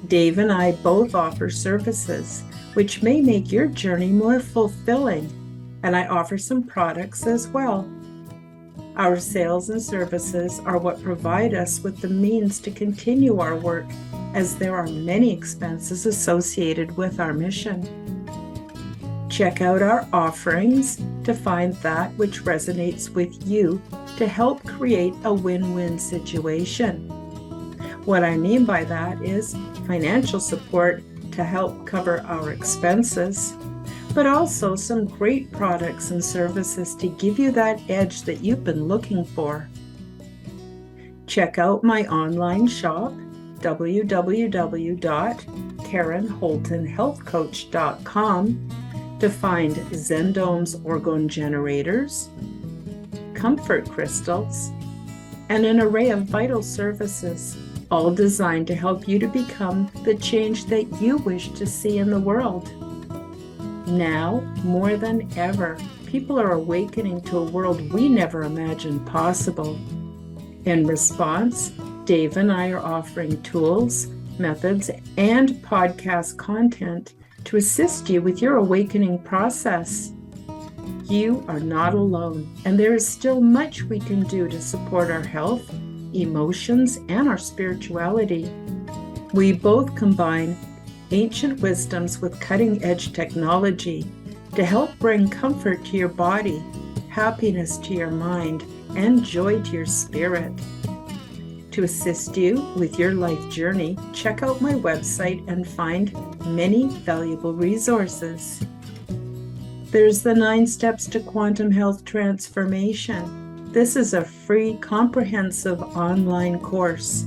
Dave and I both offer services which may make your journey more fulfilling, and I offer some products as well. Our sales and services are what provide us with the means to continue our work, as there are many expenses associated with our mission. Check out our offerings to find that which resonates with you to help create a win-win situation. What I mean by that is financial support to help cover our expenses, but also some great products and services to give you that edge that you've been looking for. Check out my online shop, www.karenholtonhealthcoach.com, to find Zendome's orgone generators, comfort crystals, and an array of vital services, all designed to help you to become the change that you wish to see in the world. Now, more than ever, people are awakening to a world we never imagined possible. In response, Dave and I are offering tools, methods, and podcast content to assist you with your awakening process. You are not alone, and there is still much we can do to support our health, emotions, and our spirituality. We both combine ancient wisdoms with cutting-edge technology to help bring comfort to your body, happiness to your mind, and joy to your spirit. To assist you with your life journey, check out my website and find many valuable resources. There's the 9 Steps to Quantum Health Transformation. This is a free, comprehensive online course.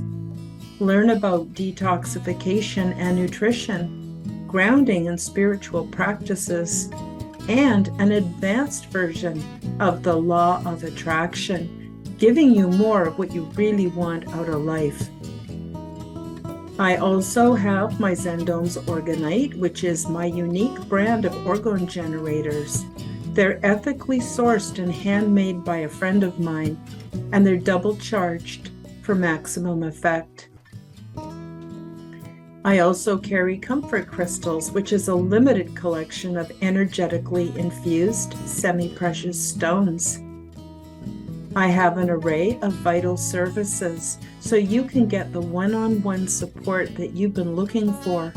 Learn about detoxification and nutrition, grounding and spiritual practices, and an advanced version of the Law of Attraction, giving you more of what you really want out of life. I also have my Zendomes Orgonite, which is my unique brand of orgone generators. They're ethically sourced and handmade by a friend of mine, and they're double charged for maximum effect. I also carry Comfort Crystals, which is a limited collection of energetically infused semi-precious stones. I have an array of vital services, so you can get the one-on-one support that you've been looking for.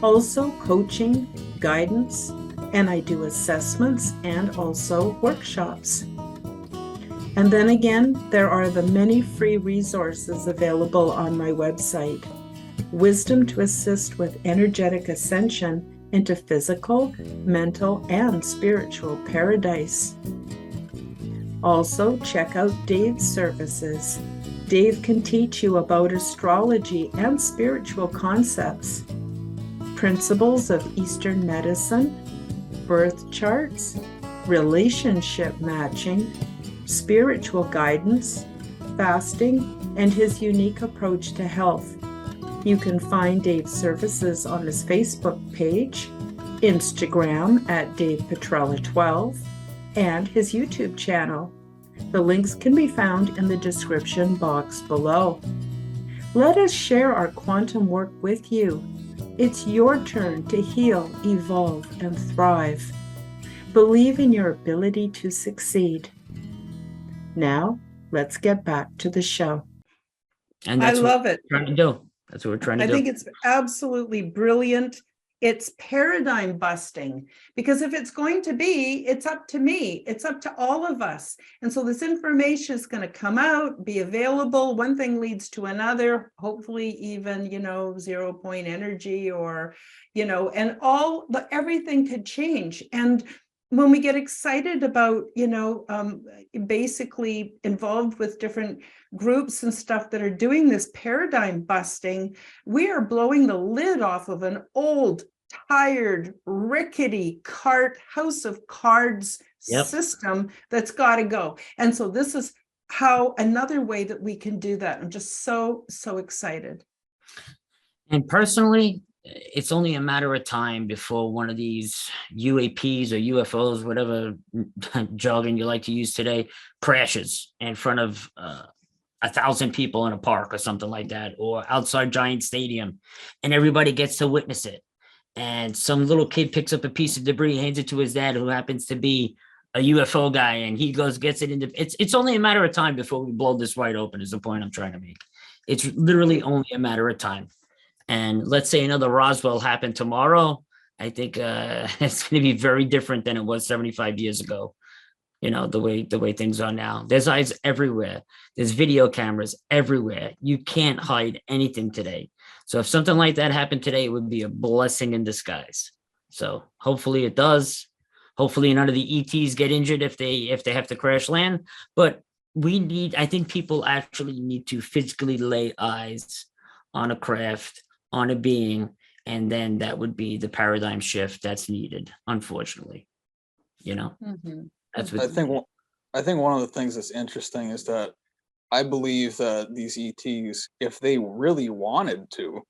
Also coaching, guidance, and I do assessments and also workshops. And then again, there are the many free resources available on my website. Wisdom to assist with energetic ascension into physical, mental, and spiritual paradise. Also, check out Dave's services. Dave can teach you about astrology and spiritual concepts, principles of Eastern medicine, birth charts, relationship matching, spiritual guidance, fasting, and his unique approach to health. You can find Dave's services on his Facebook page, Instagram at Dave Petrella 12, and his YouTube channel. The links can be found in the description box below. Let us share our quantum work with you. It's your turn to heal, evolve, and thrive. Believe in your ability to succeed. Now, let's get back to the show. And I that's love what it. we're trying to do. That's what we're trying to I do. think it's absolutely brilliant. It's paradigm busting, because if it's going to be, it's up to me. It's up to all of us. And so this information is going to come out, be available. One thing leads to another, hopefully even, 0 point energy or, and everything could change. And when we get excited about, basically involved with different groups and stuff that are doing this paradigm busting, we are blowing the lid off of an old, tired, rickety house of cards system that's got to go. And so this is another way that we can do that. I'm just so excited. And personally, it's only a matter of time before one of these UAPs or UFOs, whatever jargon you like to use today, crashes in front of 1,000 people in a park or something like that, or outside Giant Stadium, and everybody gets to witness it. And some little kid picks up a piece of debris, hands it to his dad, who happens to be a UFO guy, and he gets it into. It's only a matter of time before we blow this wide open. Is the point I'm trying to make? It's literally only a matter of time. And let's say another Roswell happened tomorrow. I think it's going to be very different than it was 75 years ago. The way things are now. There's eyes everywhere. There's video cameras everywhere. You can't hide anything today. So if something like that happened today, it would be a blessing in disguise. So hopefully it does. Hopefully none of the ETs get injured if they have to crash land. But I think people actually need to physically lay eyes on a craft, on a being, and then that would be the paradigm shift that's needed, unfortunately. Mm-hmm. That's what I think one of the things that's interesting is that I believe that these ETs, if they really wanted to,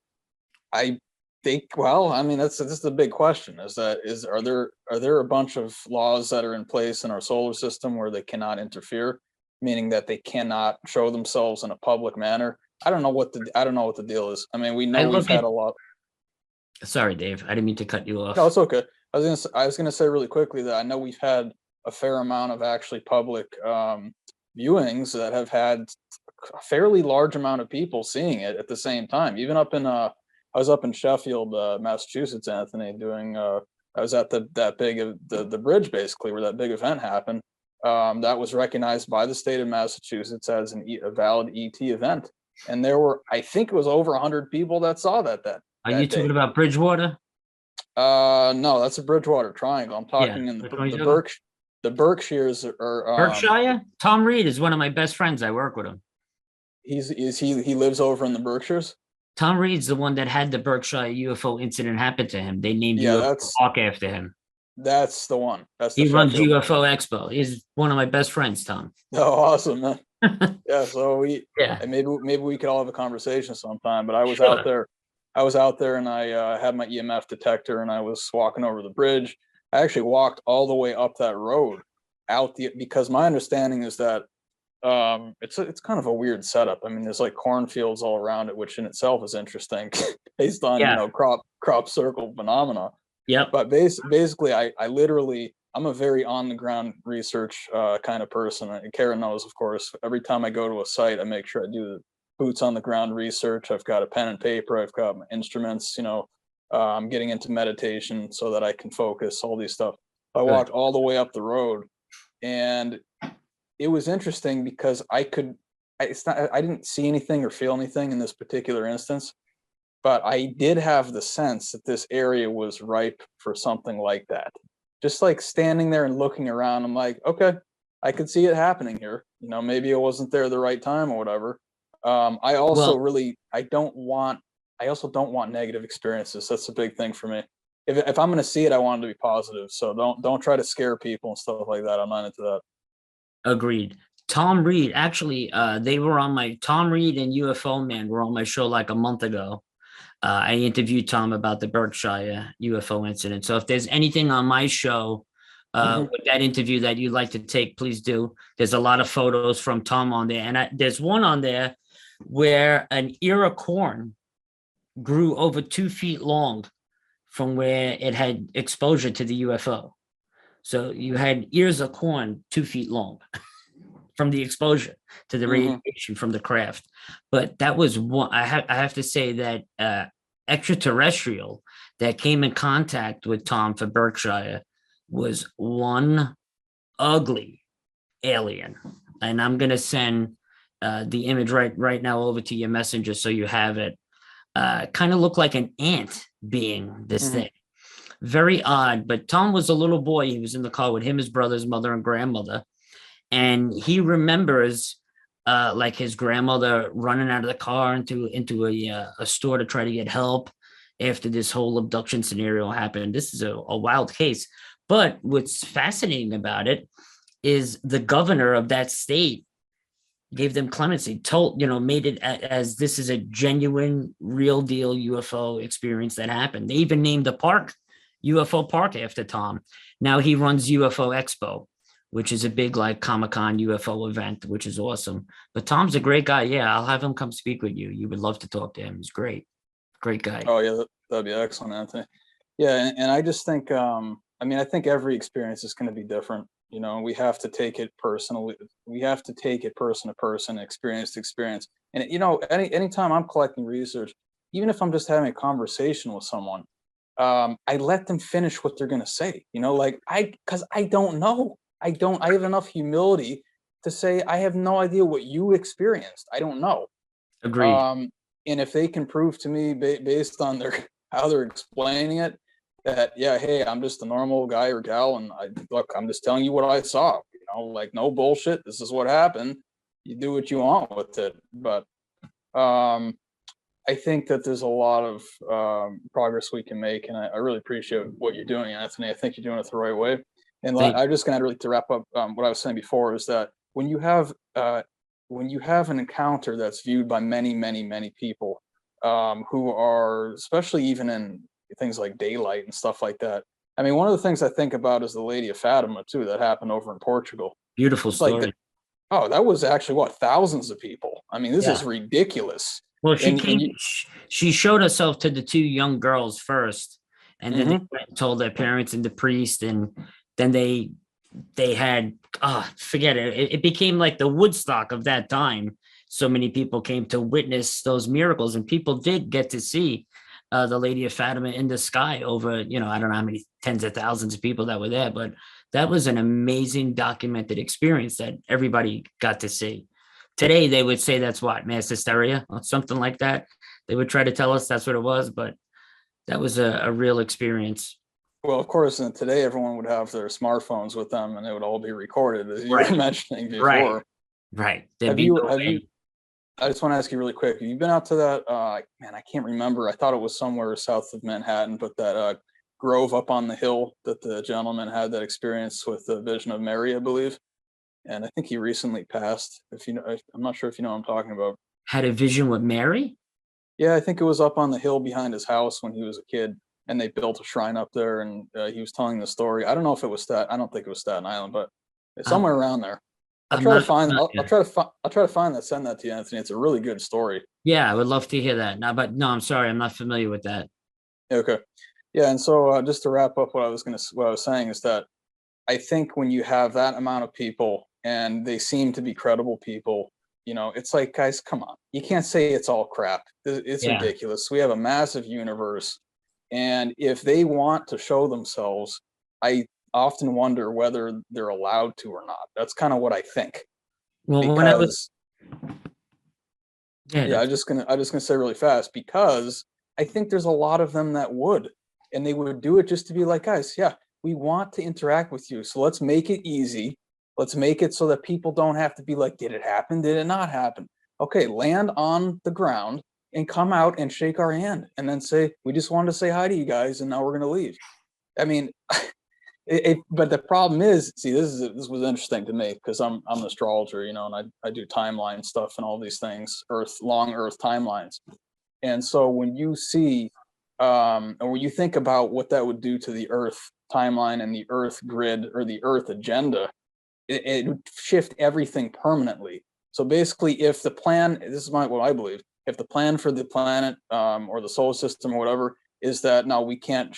that's the big question, are there a bunch of laws that are in place in our solar system where they cannot interfere, meaning that they cannot show themselves in a public manner? I don't know what the deal is. I mean, we know we've had a lot. Sorry, Dave, I didn't mean to cut you off. No, it's okay. I was gonna say really quickly that I know we've had a fair amount of actually public viewings that have had a fairly large amount of people seeing it at the same time. Even up in I was up in Sheffield, Massachusetts, Anthony, doing I was at the bridge basically where that big event happened. That was recognized by the state of Massachusetts as a valid ET event. and there were, I think it was over 100 people that saw that Are you talking about Bridgewater? No, that's a Bridgewater Triangle. I'm talking in the Berkshires are Berkshire. Tom Reed is one of my best friends. I work with him. He lives over in the Berkshires. Tom Reed's the one that had the Berkshire UFO incident happen to him. They named UFO Park after him. That's the one. He runs UFO Expo. He's one of my best friends, Tom. Oh, awesome, man. Yeah, so maybe we could all have a conversation sometime. But I was out there and I had my EMF detector and I was walking over the bridge. I actually walked all the way up that road because my understanding is that it's kind of a weird setup. I mean, there's like cornfields all around it, which in itself is interesting based on crop circle phenomena. Yeah. But basically, I'm a very on the ground research kind of person. And Karen knows, of course. Every time I go to a site, I make sure I do the boots on the ground research. I've got a pen and paper. I've got my instruments. I'm getting into meditation so that I can focus. All these stuff. I walked all the way up the road, and it was interesting because I didn't see anything or feel anything in this particular instance, but I did have the sense that this area was ripe for something like that. Just like standing there and looking around, I'm like, okay, I could see it happening here. Maybe it wasn't there the right time or whatever. I also don't want negative experiences. That's a big thing for me. If I'm going to see it, I want it to be positive. So don't try to scare people and stuff like that. I'm not into that. Agreed. Tom Reed, actually, Tom Reed and UFO Man were on my show like a month ago. I interviewed Tom about the Berkshire UFO incident. So if there's anything on my show with that interview that you'd like to take, please do. There's a lot of photos from Tom on there. And there's one on there where an ear of corn grew over 2 feet long from where it had exposure to the UFO. So you had ears of corn 2 feet long from the exposure to the radiation from the craft. But that was one. I have to say that extraterrestrial that came in contact with Tom for Berkshire was one ugly alien. And I'm gonna send the image right now over to your messenger so you have it. Kind of looked like an ant being this thing. Very odd, but Tom was a little boy. He was in the car with him, his brother, his mother, and grandmother. And he remembers like his grandmother running out of the car into a store to try to get help after this whole abduction scenario happened. This is a wild case. But what's fascinating about it is the governor of that state gave them clemency, made it as this is a genuine, real deal UFO experience that happened. They even named the park UFO Park after Tom. Now he runs UFO Expo, which is a big like Comic-Con UFO event, which is awesome. But Tom's a great guy. Yeah, I'll have him come speak with you. You would love to talk to him. He's great. Great guy. Oh yeah, that'd be excellent, Anthony. Yeah, and I just think, I think every experience is going to be different. We have to take it personally. We have to take it person to person, experience to experience. And anytime I'm collecting research, even if I'm just having a conversation with someone, I let them finish what they're going to say, because I don't know. I have enough humility to say, I have no idea what you experienced. I don't know. Agreed. And if they can prove to me based on how they're explaining it, that, yeah, hey, I'm just a normal guy or gal. And I'm just telling you what I saw, no bullshit. This is what happened. You do what you want with it. But, I think that there's a lot of progress we can make, and I really appreciate what you're doing, Anthony. I think you're doing it the right way. And I'm just going to wrap up what I was saying before is that when you have an encounter that's viewed by many, many, many people who are, especially even in things like daylight and stuff like that. I mean, one of the things I think about is the Lady of Fatima too, that happened over in Portugal. Beautiful story. That was actually thousands of people. I mean, this is ridiculous. Well, she showed herself to the two young girls first, and then they went and told their parents and the priest, and then they had, forget it. It became like the Woodstock of that time. So many people came to witness those miracles, and people did get to see the Lady of Fatima in the sky over, I don't know how many tens of thousands of people that were there, but that was an amazing documented experience that everybody got to see. Today, they would say that's what, mass hysteria or something like that. They would try to tell us that's what it was, but that was a real experience. Well, of course, and today everyone would have their smartphones with them, and it would all be recorded, as you Right. were mentioning before. Right. Have you? I just want to ask you really quick. Have you been out to that? Man, I can't remember. I thought it was somewhere south of Manhattan, but that grove up on the hill that the gentleman had that experience with the vision of Mary, I believe. And I think he recently passed. If you know, I'm not sure if you know what I'm talking about. Had a vision with Mary? Yeah, I think it was up on the hill behind his house when he was a kid, and they built a shrine up there, and he was telling the story. I don't know if it was I don't think it was Staten Island, but it's somewhere around there. I'll try to find that. Send that to you, Anthony. It's a really good story. Yeah, I would love to hear that. No, but no, I'm sorry, I'm not familiar with that. Okay. Yeah, and so just to wrap up what I was saying is that I think when you have that amount of people and they seem to be credible people, it's like, guys, come on. You can't say it's all crap. It's ridiculous. We have a massive universe, and if they want to show themselves, I often wonder whether they're allowed to or not. That's kind of what I think. Well, because, when I was I'm just gonna say really fast, because I think there's a lot of them that would, and they would do it just to be like, guys, yeah, we want to interact with you, so let's make it easy. Let's make it so that people don't have to be like, did it happen? Did it not happen? Okay, land on the ground and come out and shake our hand, and then say, we just wanted to say hi to you guys, and now we're gonna leave. I mean, but the problem is, see, this was interesting to me because I'm an astrologer, and I do timeline stuff and all these things, long Earth timelines. And so when you see, or when you think about what that would do to the Earth timeline and the Earth grid or the Earth agenda, it would shift everything permanently. So basically, if the plan, this is what I believe, if the plan for the planet or the solar system or whatever is that no, we can't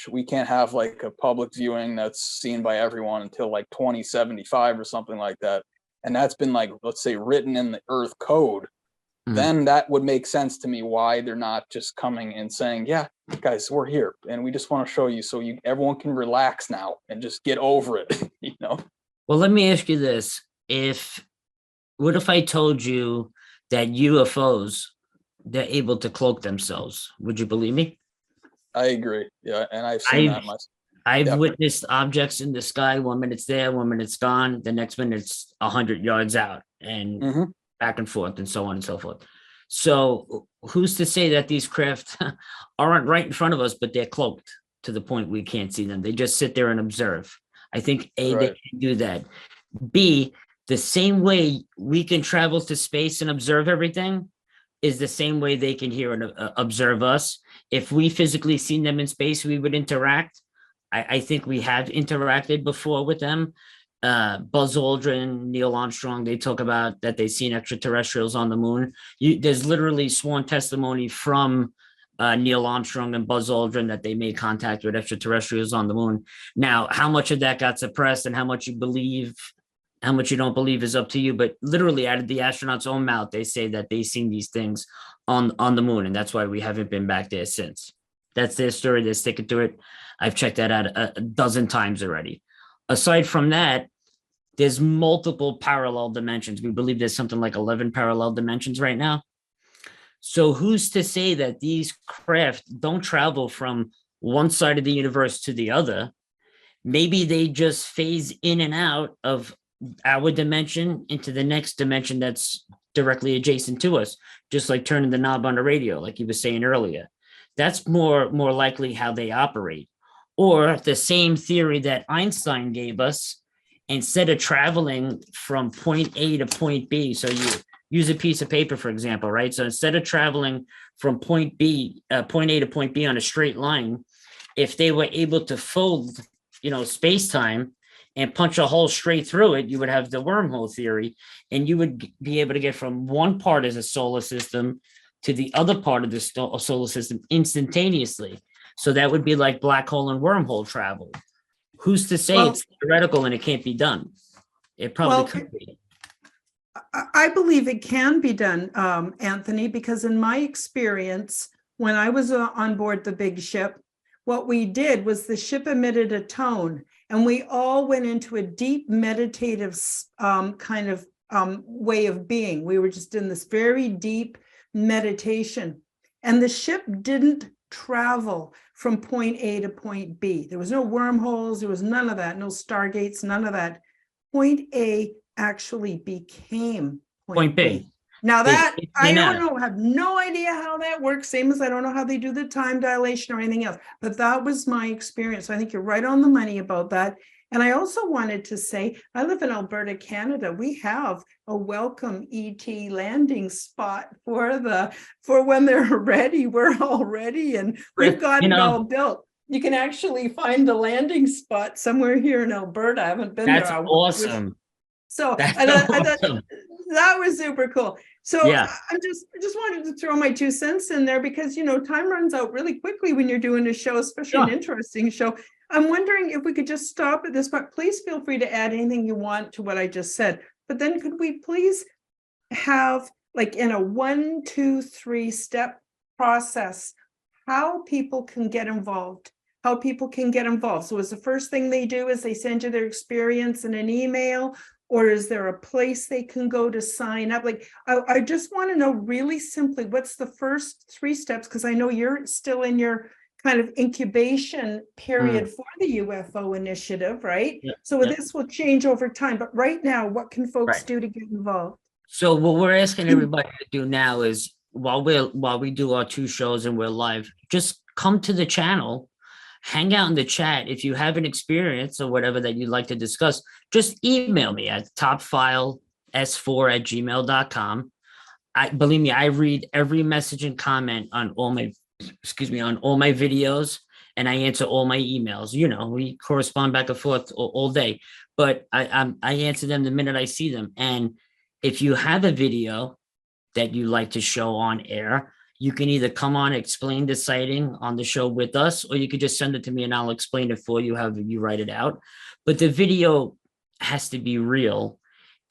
have like a public viewing that's seen by everyone until like 2075 or something like that, and that's been, like, let's say, written in the Earth code, then that would make sense to me why they're not just coming and saying, yeah, guys, we're here and we just want to show you, so everyone can relax now and just get over it. Well, let me ask you this. What if I told you that UFOs, they're able to cloak themselves? Would you believe me? I agree. Yeah, and I've seen that myself. I've witnessed objects in the sky. 1 minute it's there, 1 minute it's gone. The next minute it's 100 yards out, and back and forth, and so on and so forth. So who's to say that these craft aren't right in front of us, but they're cloaked to the point we can't see them? They just sit there and observe. I think they can do that. B, the same way we can travel to space and observe everything is the same way they can hear and observe us. If we physically seen them in space, we would interact. I think we have interacted before with them. Buzz Aldrin, Neil Armstrong, they talk about that they've seen extraterrestrials on the moon. There's literally sworn testimony from Neil Armstrong and Buzz Aldrin that they made contact with extraterrestrials on the moon. Now, how much of that got suppressed and how much you believe, how much you don't believe is up to you. But literally out of the astronauts' own mouth, they say that they've seen these things on the moon. And that's why we haven't been back there since. That's their story. They're sticking to it. I've checked that out a dozen times already. Aside from that, there's multiple parallel dimensions. We believe there's something like 11 parallel dimensions right now. So who's to say that these craft don't travel from one side of the universe to the other? Maybe they just phase in and out of our dimension into the next dimension that's directly adjacent to us, just like turning the knob on the radio, like you were saying earlier. That's more likely how they operate. Or the same theory that Einstein gave us, instead of traveling from point A to point B, so you use a piece of paper, for example, right? So instead of traveling from point A to point B on a straight line, if they were able to fold, space-time and punch a hole straight through it, you would have the wormhole theory, and you would be able to get from one part of the solar system to the other part of the solar system instantaneously. So that would be like black hole and wormhole travel. Who's to say it's theoretical and it can't be done? It probably could be. I believe it can be done, Anthony, because in my experience, when I was on board the big ship, what we did was the ship emitted a tone, and we all went into a deep meditative kind of way of being. We were just in this very deep meditation, and the ship didn't travel from point A to point B. There was no wormholes, there was none of that, no stargates, none of that. Point A actually became point B. Now that I don't know, have no idea how that works. Same as I don't know how they do the time dilation or anything else, but that was my experience. So I think you're right on the money about that. And I also wanted to say, I live in Alberta, Canada. We have a welcome ET landing spot for when they're ready. We're all ready, and we've got it all built. You can actually find the landing spot somewhere here in Alberta. I haven't been there. That's awesome. So I thought that was super cool. So yeah. I just wanted to throw my 2 cents in there because, time runs out really quickly when you're doing a show, especially an interesting show. I'm wondering if we could just stop at this point. Please feel free to add anything you want to what I just said. But then could we please have, like, in a 1, 2, 3 step process, how people can get involved? How people can get involved. So is the first thing they do is they send you their experience in an email, or is there a place they can go to sign up? Like, I just want to know really simply, what's the first 3 steps? Because I know you're still in your kind of incubation period for the UFO initiative, right? So this will change over time. But right now, what can folks do to get involved? So what we're asking everybody to do now is, while we do our 2 shows and we're live, just come to the channel, hang out in the chat. If you have an experience or whatever that you'd like to discuss, just email me at topfiless4@gmail.com. Believe me, I read every message and comment on all my videos, and I answer all my emails. We correspond back and forth all day, but I answer them the minute I see them. And if you have a video that you like to show on air, you can either come on and explain the sighting on the show with us, or you could just send it to me and I'll explain it for you, however you write it out. But the video has to be real.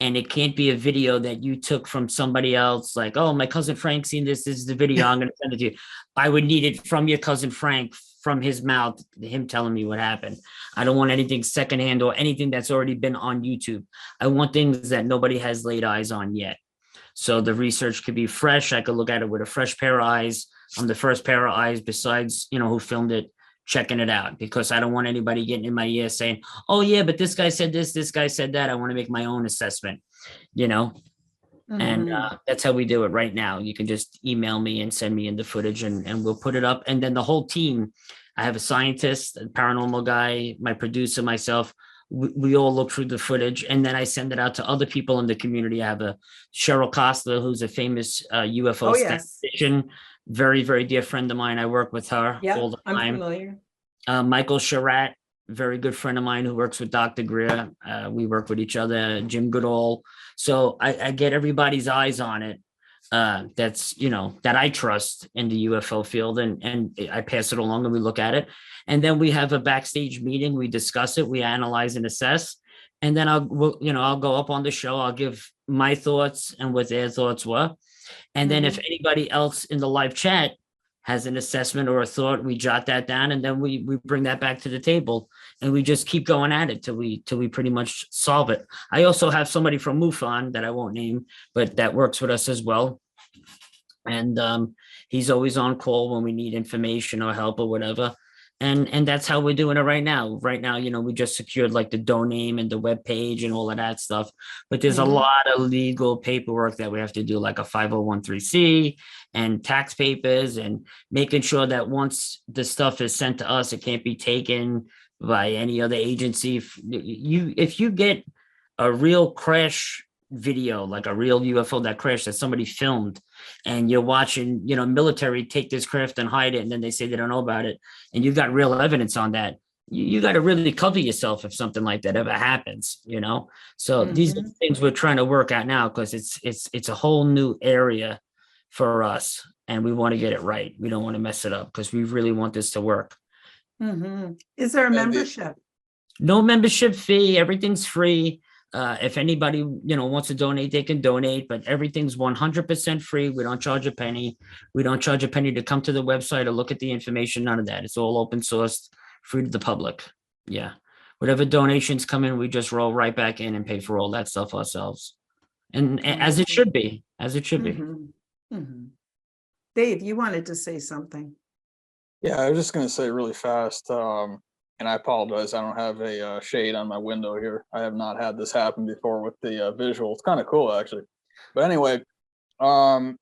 And it can't be a video that you took from somebody else, like, oh, my cousin Frank seen this. This is the video. I'm going to send it to you. I would need it from your cousin Frank, from his mouth, him telling me what happened. I don't want anything secondhand or anything that's already been on YouTube. I want things that nobody has laid eyes on yet. So the research could be fresh. I could look at it with a fresh pair of eyes. I'm the first pair of eyes besides, who filmed it, checking it out, because I don't want anybody getting in my ear saying, oh yeah, but this guy said this guy said that. I want to make my own assessment, and that's how we do it right now. You can just email me and send me in the footage, and we'll put it up. And then the whole team, I have a scientist, a paranormal guy, my producer, myself, we all look through the footage, and then I send it out to other people in the community. I have a Cheryl Costa, who's a famous UFO statistician, very, very dear friend of mine. I work with her all the time. I'm familiar. Michael Sherratt, very good friend of mine who works with Dr. Greer. We work with each other, Jim Goodall. So I get everybody's eyes on it. That's, that I trust in the UFO field, and I pass it along and we look at it. And then we have a backstage meeting. We discuss it, we analyze and assess. And then I'll go up on the show. I'll give my thoughts and what their thoughts were. And then if anybody else in the live chat has an assessment or a thought, we jot that down, and then we bring that back to the table, and we just keep going at it till we pretty much solve it. I also have somebody from MUFON that I won't name, but that works with us as well. And he's always on call when we need information or help or whatever. And that's how we're doing it right now. Right now, we just secured like the doname and the web page and all of that stuff. But there's a lot of legal paperwork that we have to do, like a 5013C and tax papers, and making sure that once the stuff is sent to us, it can't be taken by any other agency. If you get a real crash video, like a real UFO that crashed that somebody filmed, and you're watching, military take this craft and hide it, and then they say they don't know about it, and you've got real evidence on that, you got to really cover yourself if something like that ever happens, So these are the things we're trying to work out now, because it's a whole new area for us, and we want to get it right. We don't want to mess it up, because we really want this to work. Is there a membership? No membership fee. Everything's free. If anybody, wants to donate, they can donate, but everything's 100% free. We don't charge a penny. We don't charge a penny to come to the website or look at the information. None of that. It's all open source, free to the public. Yeah. Whatever donations come in, we just roll right back in and pay for all that stuff ourselves. and as it should be, as it should be. Mhm. Mhm. Dave, you wanted to say something. Yeah, I was just gonna say really fast, and I apologize. I don't have a shade on my window here. I have not had this happen before with the visual. It's kind of cool actually. But anyway, um,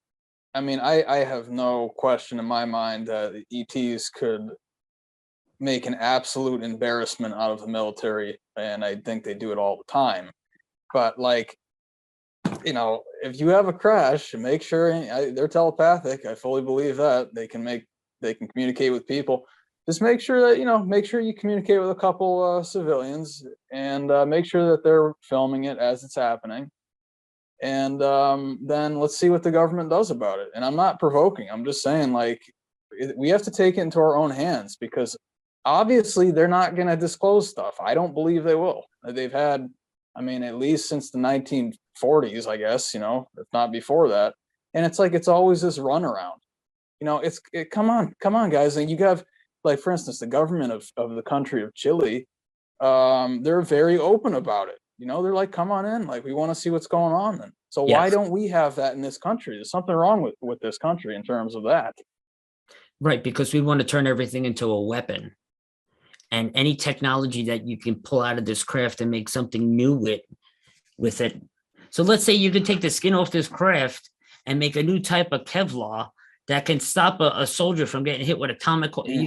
I mean, I have no question in my mind that the ETs could make an absolute embarrassment out of the military, and I think they do it all the time. But like, you know, if you have a crash, make sure they're telepathic. I fully believe that they can communicate with people. Just make sure that make sure you communicate with a couple civilians, and make sure that they're filming it as it's happening. And then let's see what the government does about it. And I'm not provoking. I'm just saying, like, we have to take it into our own hands, because obviously they're not going to disclose stuff. I don't believe they will. They've had, I mean, at least since the 1940s, I guess, if not before that. And it's like, it's always this runaround. Come on, guys. And you have, like, for instance, the government of the country of Chile, they're very open about it. They're like, come on in, like, we want to see what's going on. Then, so why don't we have that in this country? There's something wrong with this country in terms of that. Right, because we want to turn everything into a weapon. And any technology that you can pull out of this craft and make something new with it. So let's say you can take the skin off this craft and make a new type of Kevlar that can stop a soldier from getting hit with you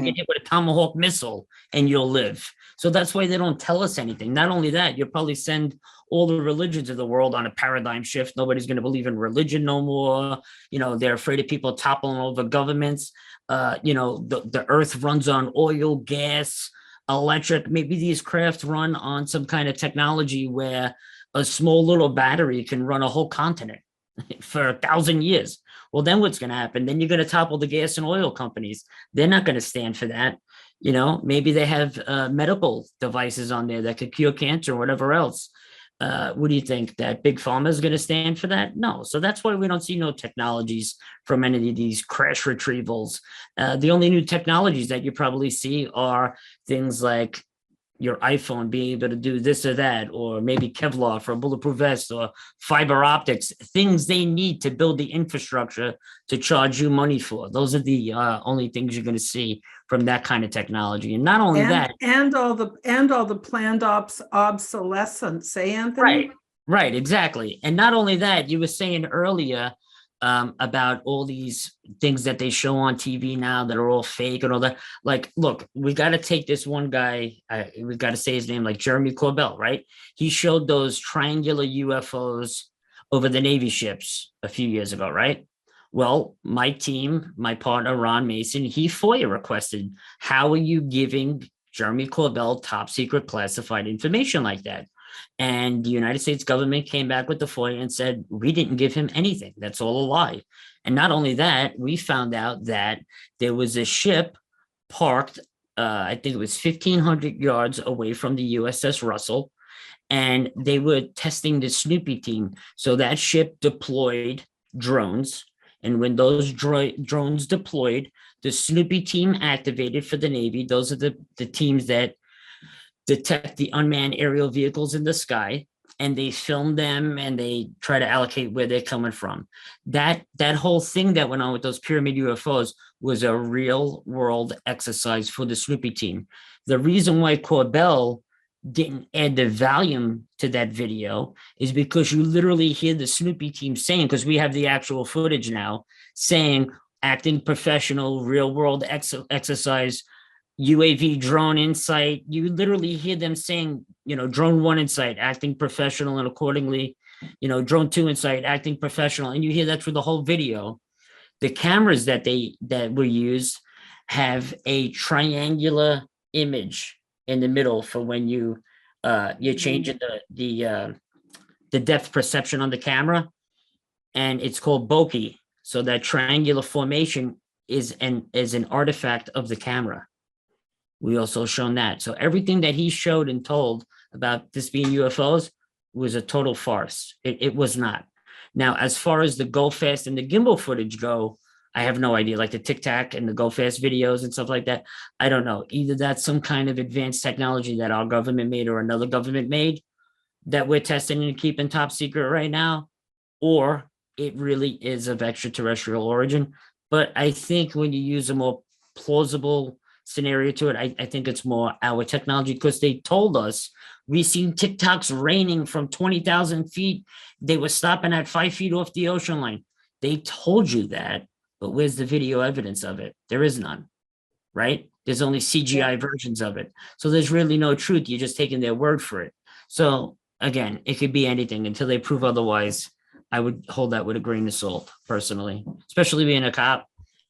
get hit with a Tomahawk missile and you'll live. So that's why they don't tell us anything. Not only that, you'll probably send all the religions of the world on a paradigm shift. Nobody's going to believe in religion no more. They're afraid of people toppling over governments. The earth runs on oil, gas, electric. Maybe these crafts run on some kind of technology where a small little battery can run a whole continent for 1,000 years. Well, then what's going to happen? Then you're going to topple the gas and oil companies. They're not going to stand for that. Maybe they have medical devices on there that could cure cancer or whatever else. What do you think? That Big Pharma is going to stand for that? No. So that's why we don't see no technologies from any of these crash retrievals. The only new technologies that you probably see are things like your iPhone being able to do this or that, or maybe Kevlar for a bulletproof vest, or fiber optics, things they need to build the infrastructure to charge you money for. Those are the only things you're going to see from that kind of technology. And not only that, and all the planned obsolescence, Anthony? Right, exactly. And not only that, you were saying earlier about all these things that they show on TV now that are all fake and all that. Like, look, we got to take this one guy, we got to say his name, like Jeremy Corbell, right? He showed those triangular UFOs over the Navy ships a few years ago, right? Well, my team, my partner, Ron Mason, he FOIA requested, how are you giving Jeremy Corbell top secret classified information like that? And the United States government came back with the FOIA and said, we didn't give him anything. That's all a lie. And not only that, we found out that there was a ship parked, I think it was 1,500 yards away from the USS Russell, and they were testing the Snoopy team. So that ship deployed drones. And when those drones deployed, the Snoopy team activated for the Navy. Those are the teams that detect the unmanned aerial vehicles in the sky, and they film them and they try to allocate where they're coming from. That whole thing that went on with those pyramid UFOs was a real world exercise for the Snoopy team. The reason why Corbell didn't add the volume to that video is because you literally hear the Snoopy team saying, because we have the actual footage now, saying acting professional, real world exercise, UAV drone insight. You literally hear them saying, drone 1 insight, acting professional, and accordingly, drone 2 insight, acting professional. And you hear that through the whole video. The cameras that were used have a triangular image in the middle for when you're changing the depth perception on the camera, and it's called bokeh. So that triangular formation is an artifact of the camera. We also shown that. So everything that he showed and told about this being UFOs was a total farce. It was not. Now, as far as the Go Fast and the gimbal footage go, I have no idea, like the Tic Tac and the Go Fast videos and stuff like that. I don't know. Either that's some kind of advanced technology that our government made or another government made that we're testing and keeping top secret right now, or it really is of extraterrestrial origin. But I think when you use a more plausible scenario to it, I think it's more our technology, because they told us we seen TikToks raining from 20,000 feet. They were stopping at 5 feet off the ocean line. They told you that, but where's the video evidence of it? There is none, right? There's only CGI versions of it. So there's really no truth. You're just taking their word for it. So again, it could be anything until they prove otherwise. I would hold that with a grain of salt, personally, especially being a cop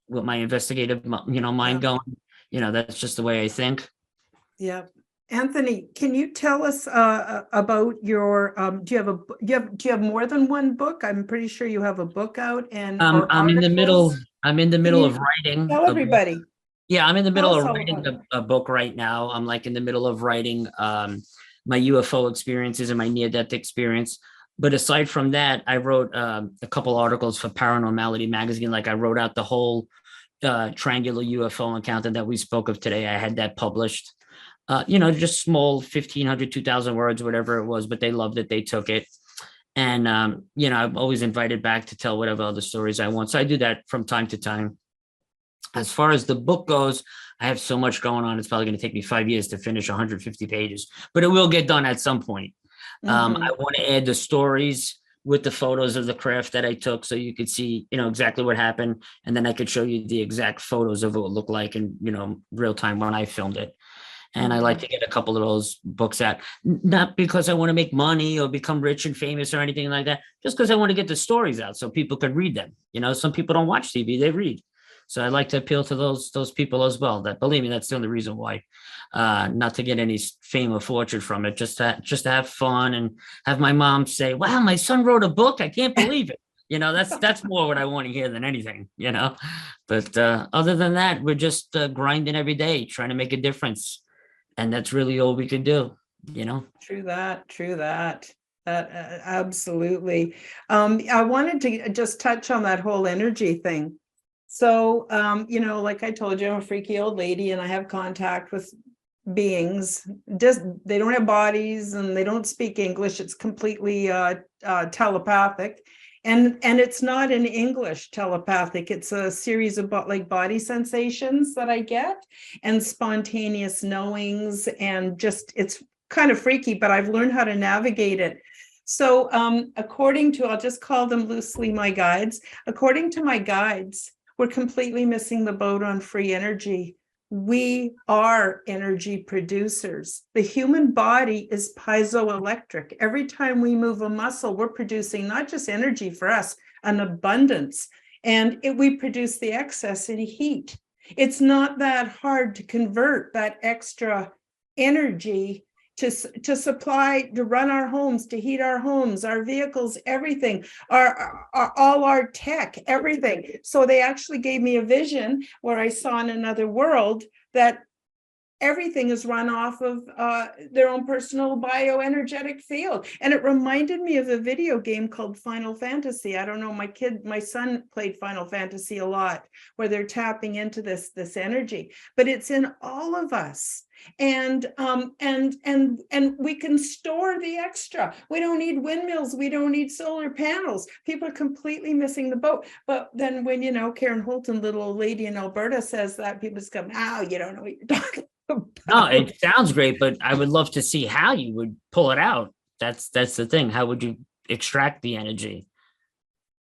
with my investigative, mind going. That's just the way I think. Yeah. Anthony, can you tell us about your do you have more than one book? I'm pretty sure you have a book out, and I'm in the middle of writing tell everybody. Yeah, I'm in the middle of Tell us all writing about a book right now. I'm like in the middle of writing my UFO experiences and my near-death experience. But aside from that, I wrote a couple articles for Paranormality magazine. Like I wrote out the whole triangular UFO encounter that we spoke of today. I had that published. Just small 1,500, 2,000 words, whatever it was, but they loved it. They took it. And, I'm always invited back to tell whatever other stories I want. So I do that from time to time. As far as the book goes, I have so much going on. It's probably going to take me 5 years to finish 150 pages, but it will get done at some point. I want to add the stories with the photos of the craft that I took, so you could see, exactly what happened. And then I could show you the exact photos of what it looked like in, real time when I filmed it. And I like to get a couple of those books out, not because I want to make money or become rich and famous or anything like that, just because I want to get the stories out so people could read them. Some people don't watch TV, they read. So I like to appeal to those people as well. That, believe me, that's the only reason why. Not to get any fame or fortune from it, just to have fun and have my mom say, "Wow, my son wrote a book. I can't believe it." That's more what I want to hear than anything. But other than that, we're just grinding every day, trying to make a difference, and that's really all we can do. True that. Absolutely. I wanted to just touch on that whole energy thing. So, like I told you, I'm a freaky old lady and I have contact with beings. Just they don't have bodies and they don't speak English. It's completely telepathic. And it's not in English telepathic. It's a series of body sensations that I get and spontaneous knowings, and just it's kind of freaky, but I've learned how to navigate it. So according to, I'll just call them loosely my guides. According to my guides, we're completely missing the boat on free energy. We are energy producers. The human body is piezoelectric. Every time we move a muscle, we're producing not just energy for us, an abundance, and we produce the excess in heat. It's not that hard to convert that extra energy to supply, to run our homes, to heat our homes, our vehicles, everything, all our tech, everything. So they actually gave me a vision where I saw in another world that everything is run off of their own personal bioenergetic field. And it reminded me of a video game called Final Fantasy. I don't know, my son played Final Fantasy a lot, where they're tapping into this energy, but it's in all of us. And we can store the extra. We don't need windmills. We don't need solar panels. People are completely missing the boat. But then when, Karen Holton, little old lady in Alberta, says that, people just go, "Now you don't know what you're talking about." No, it sounds great, but I would love to see how you would pull it out. That's the thing. How would you extract the energy?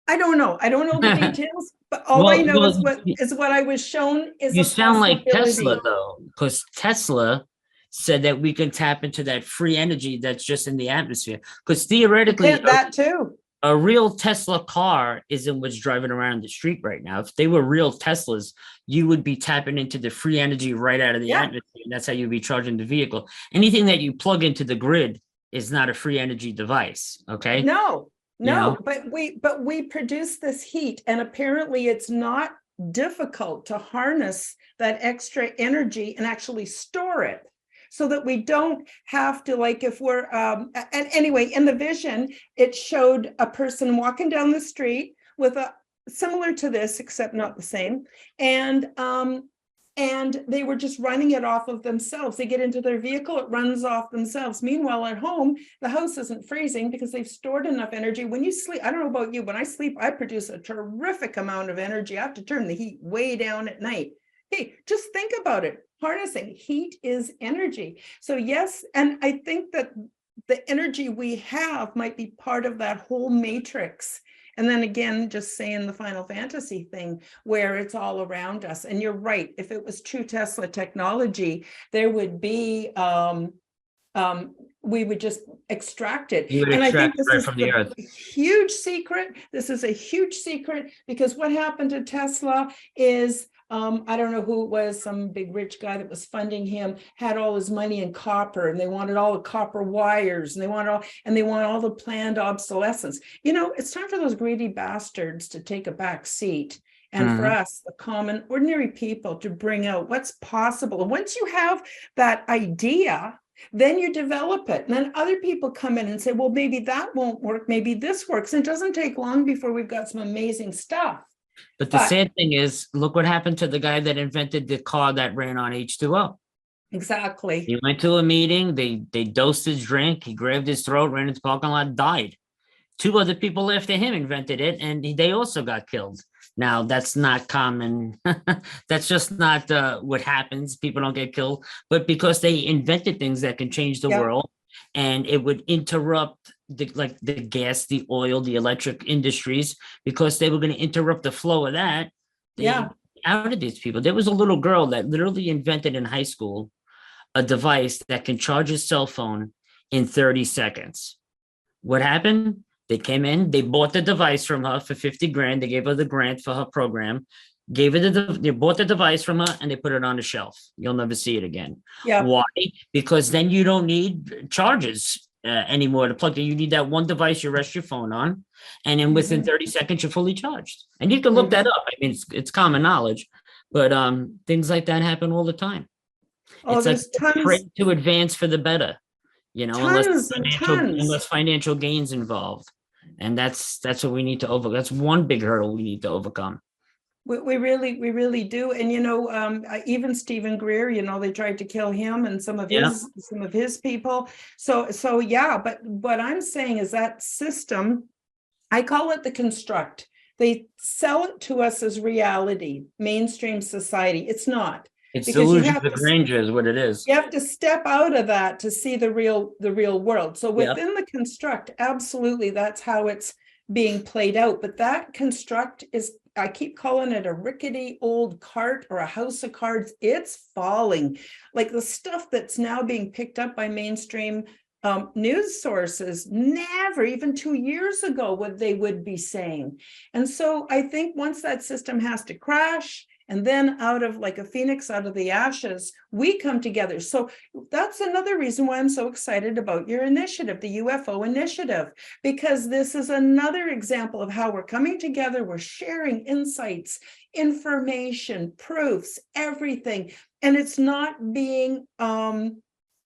I don't know the details, but all I know is what I was shown is. You sound like Tesla, though, because Tesla said that we can tap into that free energy that's just in the atmosphere. Because theoretically, that too. A real Tesla car isn't what's driving around the street right now. If they were real Teslas, you would be tapping into the free energy right out of the atmosphere, and that's how you'd be charging the vehicle. Anything that you plug into the grid is not a free energy device. Okay. No, but we produce this heat, and apparently it's not difficult to harness that extra energy and actually store it, so that we don't have to, like, if we're and anyway, in the vision, it showed a person walking down the street with a similar to this, except not the same, and and they were just running it off of themselves. They get into their vehicle, it runs off themselves. Meanwhile, at home, the house isn't freezing because they've stored enough energy. When you sleep, I don't know about you, when I sleep, I produce a terrific amount of energy. I have to turn the heat way down at night. Hey, just think about it. Harnessing heat is energy. So yes, and I think that the energy we have might be part of that whole matrix. And then again, just saying the Final Fantasy thing, where it's all around us. And you're right, if it was true Tesla technology, there would be, we would just extract it. You would And I think extract this right is from the earth. huge secret. This is a huge secret, because what happened to Tesla is, I don't know who it was, some big rich guy that was funding him, had all his money in copper, and they wanted all the copper wires, and they want all the planned obsolescence. You know, it's time for those greedy bastards to take a back seat, and for us, the common ordinary people, to bring out what's possible. And once you have that idea, then you develop it. And then other people come in and say, well, maybe that won't work, maybe this works. And it doesn't take long before we've got some amazing stuff. But the sad thing is, look what happened to the guy that invented the car that ran on H2O. Exactly. He went to a meeting, they dosed his drink, he grabbed his throat, ran into the parking lot, died. 2 other people after him invented it, and they also got killed. Now, that's not common. That's just not what happens. People don't get killed. But because they invented things that can change the world, and it would interrupt the gas, the oil, the electric industries, because they were going to interrupt the flow of that. They outed these people. There was a little girl that literally invented in high school a device that can charge a cell phone in 30 seconds. What happened? They came in, they bought the device from her for 50 grand. They gave her the grant for her program, they bought the device from her, and they put it on the shelf. You'll never see it again. Yeah. Why? Because then you don't need charges anymore to plug in. You need that one device you rest your phone on, and then within 30 seconds, you're fully charged. And you can look that up. I mean, it's common knowledge, but things like that happen all the time. Oh, It's like tons to advance for the better, you know, unless financial gains involved. And that's what we need to overcome. That's one big hurdle we need to overcome. We really do. And, you know, even Stephen Greer, you know, they tried to kill him and some of his people. So yeah, but what I'm saying is that system, I call it the construct. They sell it to us as reality, mainstream society. It's not. It's illusion of grandeur is what it is. You have to step out of that to see the real world. So within the construct, absolutely, that's how it's being played out. But that construct is, I keep calling it a rickety old cart or a house of cards. It's falling. Like the stuff that's now being picked up by mainstream news sources, never even 2 years ago what they would be saying. And so I think once that system has to crash, and then out of like a phoenix out of the ashes, we come together. So that's another reason why I'm so excited about your initiative, the UFO initiative, because this is another example of how we're coming together. We're sharing insights, information, proofs, everything. And it's not being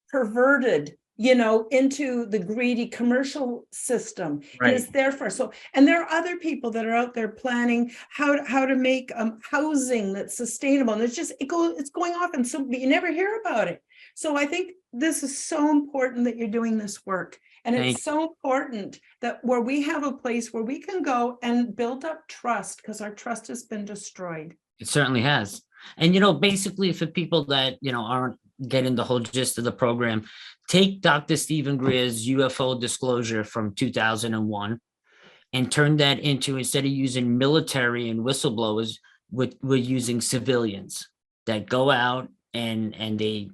perverted, you know, into the greedy commercial system. Right. It's there for us. So, and there are other people that are out there planning how to make housing that's sustainable. And it's going off, and so you never hear about it. So I think this is so important that you're doing this work. And it's so important that where we have a place where we can go and build up trust, because our trust has been destroyed. It certainly has. And, you know, basically for people that, you know, aren't getting the whole gist of the program, take Dr. Stephen Greer's UFO disclosure from 2001 and turn that into, instead of using military and whistleblowers, we're using civilians that go out and they're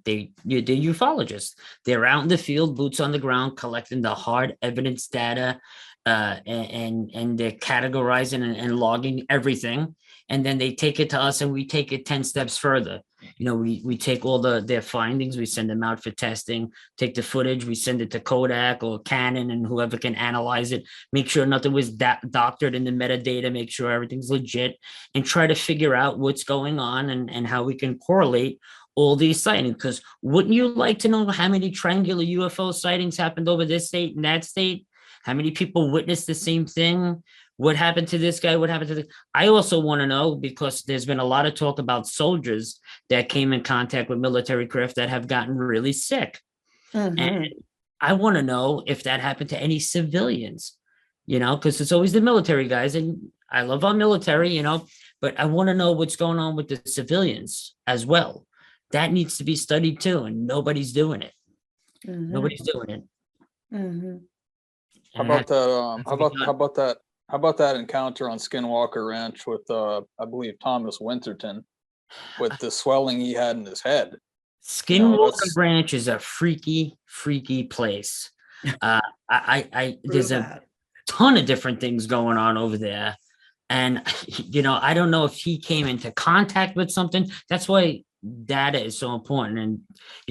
ufologists. They're out in the field, boots on the ground, collecting the hard evidence data, and they're categorizing and logging everything. And then they take it to us, and we take it 10 steps further. You know, we take all their findings, we send them out for testing, take the footage, we send it to Kodak or Canon, and whoever can analyze it, make sure nothing was doctored in the metadata, make sure everything's legit, and try to figure out what's going on and how we can correlate all these sightings. Because wouldn't you like to know how many triangular UFO sightings happened over this state and that state? How many people witnessed the same thing? What happened to this guy? What happened to the? I also want to know, because there's been a lot of talk about soldiers that came in contact with military craft that have gotten really sick. And I want to know if that happened to any civilians, because it's always the military guys. And I love our military, but I want to know what's going on with the civilians as well. That needs to be studied too. And nobody's doing it. Nobody's doing it. How about that? How about that encounter on Skinwalker Ranch with, I believe, Thomas Winterton, with the swelling he had in his head? Skinwalker Ranch is a freaky place. There's a ton of different things going on over there. And, I don't know if he came into contact with something. That's why data is so important. And,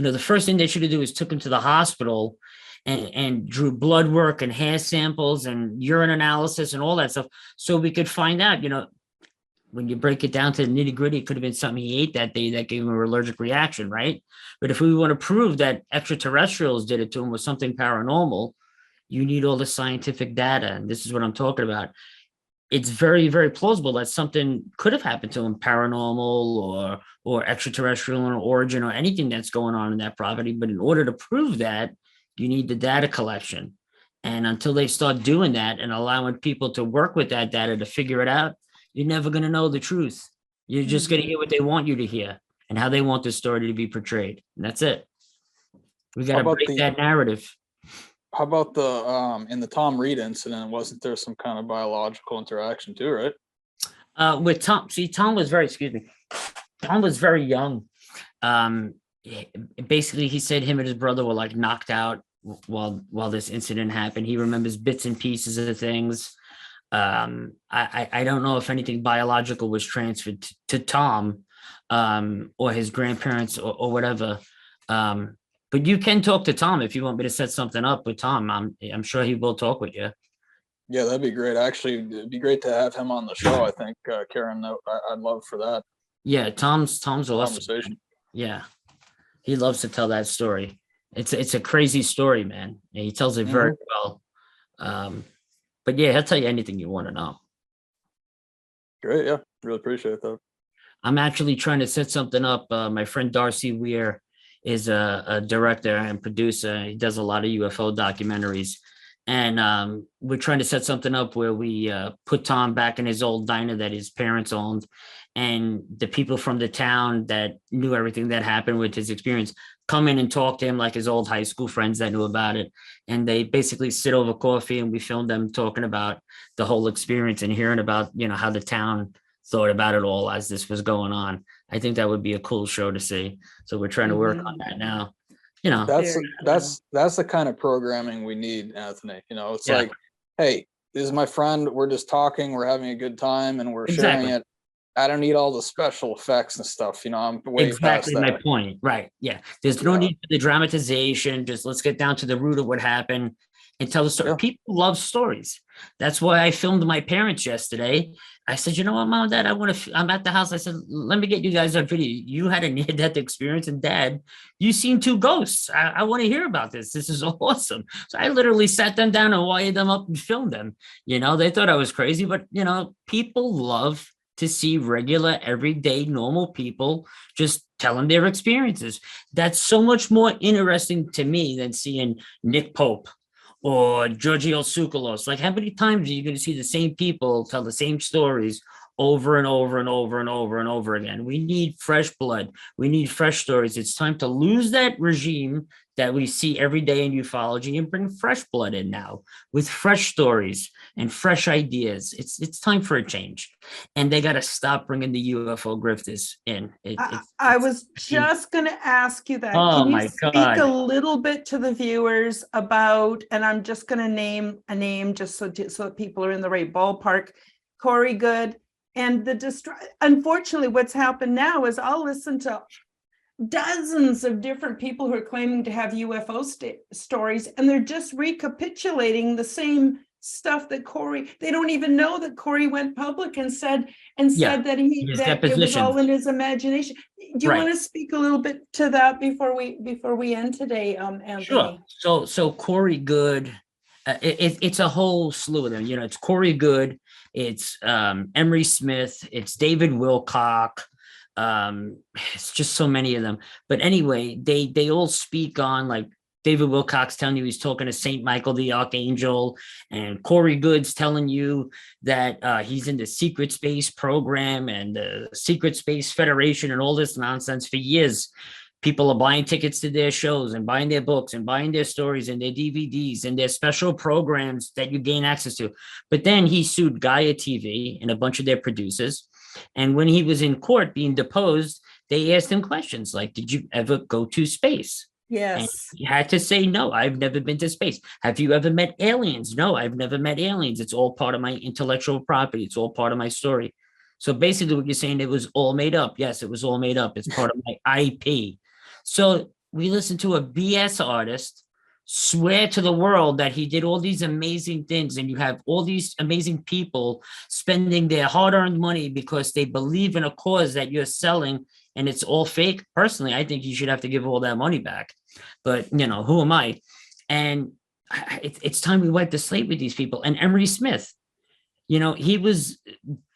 the first thing they should have done is took him to the hospital and drew blood work and hair samples and urine analysis and all that stuff, so we could find out, when you break it down to the nitty gritty, it could have been something he ate that day that gave him an allergic reaction, right? But if we want to prove that extraterrestrials did it to him with something paranormal, you need all the scientific data. And this is what I'm talking about. It's very, very plausible that something could have happened to him, paranormal or extraterrestrial in origin, or anything that's going on in that property. But in order to prove that, you need the data collection. And until they start doing that and allowing people to work with that data to figure it out, you're never going to know the truth. You're just going to hear what they want you to hear and how they want the story to be portrayed. And that's it. We got to break that narrative. How about the in the Tom Reed incident? Wasn't there some kind of biological interaction too, right? With Tom, Tom was very young. Basically, he said him and his brother were like knocked out while this incident happened. He remembers bits and pieces of things. I don't know if anything biological was transferred to Tom or his grandparents or whatever. But you can talk to Tom if you want me to set something up with Tom. I'm sure he will talk with you. Yeah, that'd be great. Actually, it'd be great to have him on the show. I think, Karen, I'd love for that. Yeah, Tom's awesome. Conversation. Yeah, he loves to tell that story. It's a crazy story, man. Yeah, he tells it very well. But yeah, he'll tell you anything you want to know. Great, yeah, really appreciate that. I'm actually trying to set something up. My friend Darcy Weir is a director and producer. He does a lot of UFO documentaries. And we're trying to set something up where we put Tom back in his old diner that his parents owned. And the people from the town that knew everything that happened with his experience come in and talk to him like his old high school friends that knew about it. And they basically sit over coffee and we filmed them talking about the whole experience and hearing about, how the town thought about it all as this was going on. I think that would be a cool show to see. So we're trying to work on that now. That's the kind of programming we need, Anthony. It's like, hey, this is my friend. We're just talking. We're having a good time, and we're sharing it. I don't need all the special effects and stuff. I'm way past that. My point. Right. Yeah. There's no need for the dramatization. Just let's get down to the root of what happened and tell the story. Yeah. People love stories. That's why I filmed my parents yesterday. I said, you know what, Mom and Dad, I'm at the house. I said, let me get you guys on video. You had a near-death experience, and Dad, you seen 2 ghosts. I want to hear about this. This is awesome. So I literally sat them down and wired them up and filmed them. They thought I was crazy, but people love to see regular, everyday, normal people just telling their experiences. That's so much more interesting to me than seeing Nick Pope or Giorgio Tsoukalos. Like, how many times are you going to see the same people tell the same stories over and over and over and over and over again? We need fresh blood. We need fresh stories. It's time to lose that regime that we see every day in ufology and bring fresh blood in now with fresh stories and fresh ideas. It's time for a change. And they got to stop bringing the UFO grifters in. I was just going to ask you that. Oh, Can you my speak God. a little bit to the viewers about, and I'm just going to name a name just so that people are in the right ballpark, Corey Good. And unfortunately, what's happened now is I'll listen to dozens of different people who are claiming to have UFO stories, and they're just recapitulating the same stuff that Corey. They don't even know that Corey went public and said that it was all in his imagination. Do you want to speak a little bit to that before we end today, Anthony? Sure. So Corey Good. It's a whole slew of them. It's Corey Good. it's Emery Smith, it's David Wilcock. It's just so many of them. But anyway, they all speak on, like, David Wilcox telling you he's talking to Saint Michael the Archangel, and Corey Goods telling you that he's in the secret space program and the Secret Space Federation and all this nonsense for years. People are buying tickets to their shows and buying their books and buying their stories and their DVDs and their special programs that you gain access to. But then he sued Gaia TV and a bunch of their producers. And when he was in court being deposed, they asked him questions like, did you ever go to space? Yes. And he had to say, no, I've never been to space. Have you ever met aliens? No, I've never met aliens. It's all part of my intellectual property. It's all part of my story. So basically what you're saying, it was all made up. Yes, it was all made up. It's part of my IP. So we listen to a BS artist swear to the world that he did all these amazing things, and you have all these amazing people spending their hard-earned money because they believe in a cause that you're selling, and it's all fake. Personally, I think you should have to give all that money back. But, you know, who am I? And it's time we wipe the slate with these people. And Emery Smith, you know, he was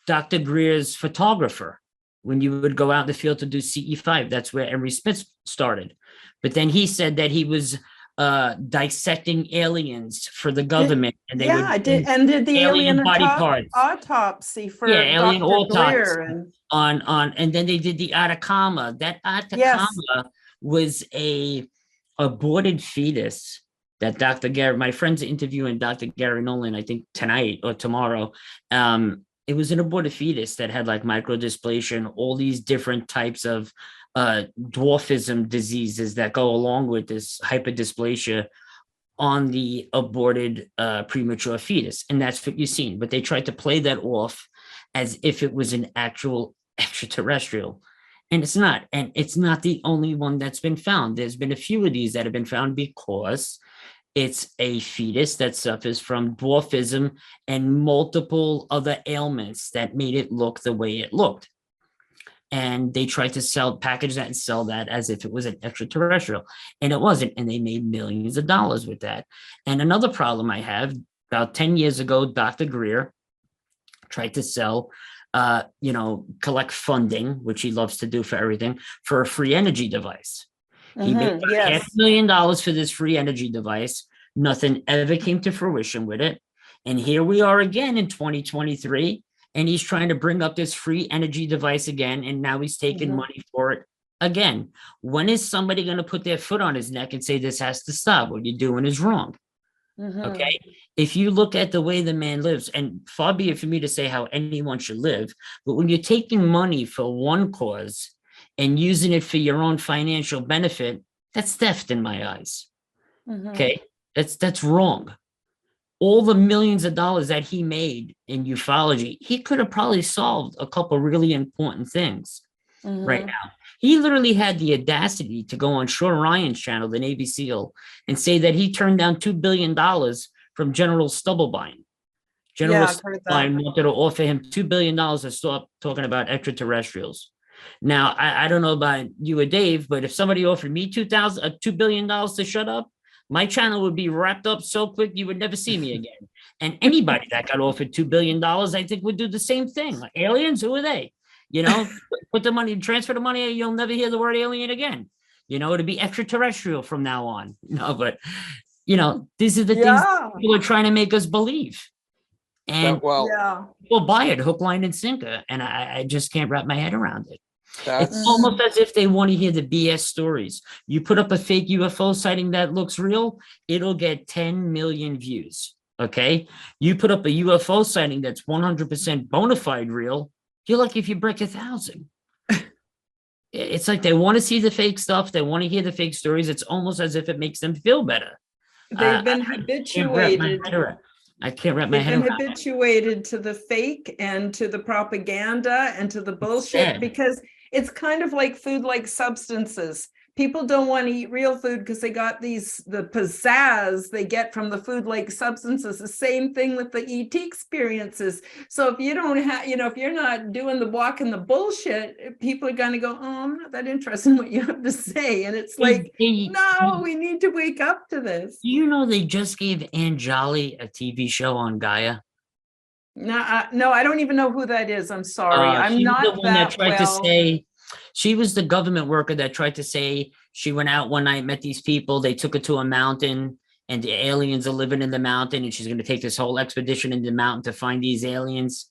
Dr. Greer's photographer. When you would go out in the field to do CE5, that's where Emery Smith started. But then he said that he was dissecting aliens for the government, and they did the alien body parts, autopsy for alien Dr. autopsy Greer on, and then they did the Atacama. That Atacama was a aborted fetus that Dr. Gary, my friend's interviewing Dr. Gary Nolan, I think tonight or tomorrow. It was an aborted fetus that had like microdysplasia and all these different types of dwarfism diseases that go along with this hyperdysplasia on the aborted premature fetus. And that's what you've seen. But they tried to play that off as if it was an actual extraterrestrial. And it's not. And it's not the only one that's been found. There's been a few of these that have been found because it's a fetus that suffers from dwarfism and multiple other ailments that made it look the way it looked. And they tried to package that and sell that as if it was an extraterrestrial. And it wasn't. And they made millions of dollars with that. And another problem I have, about 10 years ago, Dr. Greer tried to sell, collect funding, which he loves to do for everything, for a free energy device. He made $500,000 for this free energy device. Nothing ever came to fruition with it. And here we are again in 2023, and he's trying to bring up this free energy device again. And now he's taking money for it again. When is somebody going to put their foot on his neck and say, this has to stop? What you're doing is wrong. Okay. If you look at the way the man lives, and far be it for me to say how anyone should live, but when you're taking money for one cause and using it for your own financial benefit, that's theft in my eyes. Okay. That's wrong. All the millions of dollars that he made in ufology, he could have probably solved a couple really important things right now. He literally had the audacity to go on Sean Ryan's channel, the Navy SEAL, and say that he turned down $2 billion from General Stubblebine. General Stubblebine wanted to offer him $2 billion to stop talking about extraterrestrials. Now, I don't know about you or Dave, but if somebody offered me $2 billion to shut up, my channel would be wrapped up so quick you would never see me again. And anybody that got offered $2 billion, I think would do the same thing. Like, aliens, who are they? You know, put the money, transfer the money, you'll never hear the word alien again. You know, it'll be extraterrestrial from now on. No, but, you know, these are the things people are trying to make us believe. And people buy it hook, line, and sinker. And I just can't wrap my head around it. It's almost as if they want to hear the BS stories. You put up a fake UFO sighting that looks real, it'll get 10 million views. Okay. You put up a UFO sighting that's 100% bona fide real, you're lucky if you break 1,000. It's like they want to see the fake stuff. They want to hear the fake stories. It's almost as if it makes them feel better. They've been habituated. I can't wrap my head around it. They've been habituated to the fake and to the propaganda and to the bullshit, because it's kind of like food-like substances. People don't want to eat real food because they got the pizzazz they get from the food-like substances. The same thing with the ET experiences. So if you don't have, if you're not doing the walk and the bullshit, people are going to go, oh, I'm not that interested in what you have to say. And it's like, no, we need to wake up to this. You know, they just gave Anjali a TV show on Gaia. No, I don't even know who that is. I'm sorry. I'm She was the not one that that tried to well. say, she was the government worker that tried to say she went out one night, met these people, they took her to a mountain, and the aliens are living in the mountain, and she's going to take this whole expedition in the mountain to find these aliens.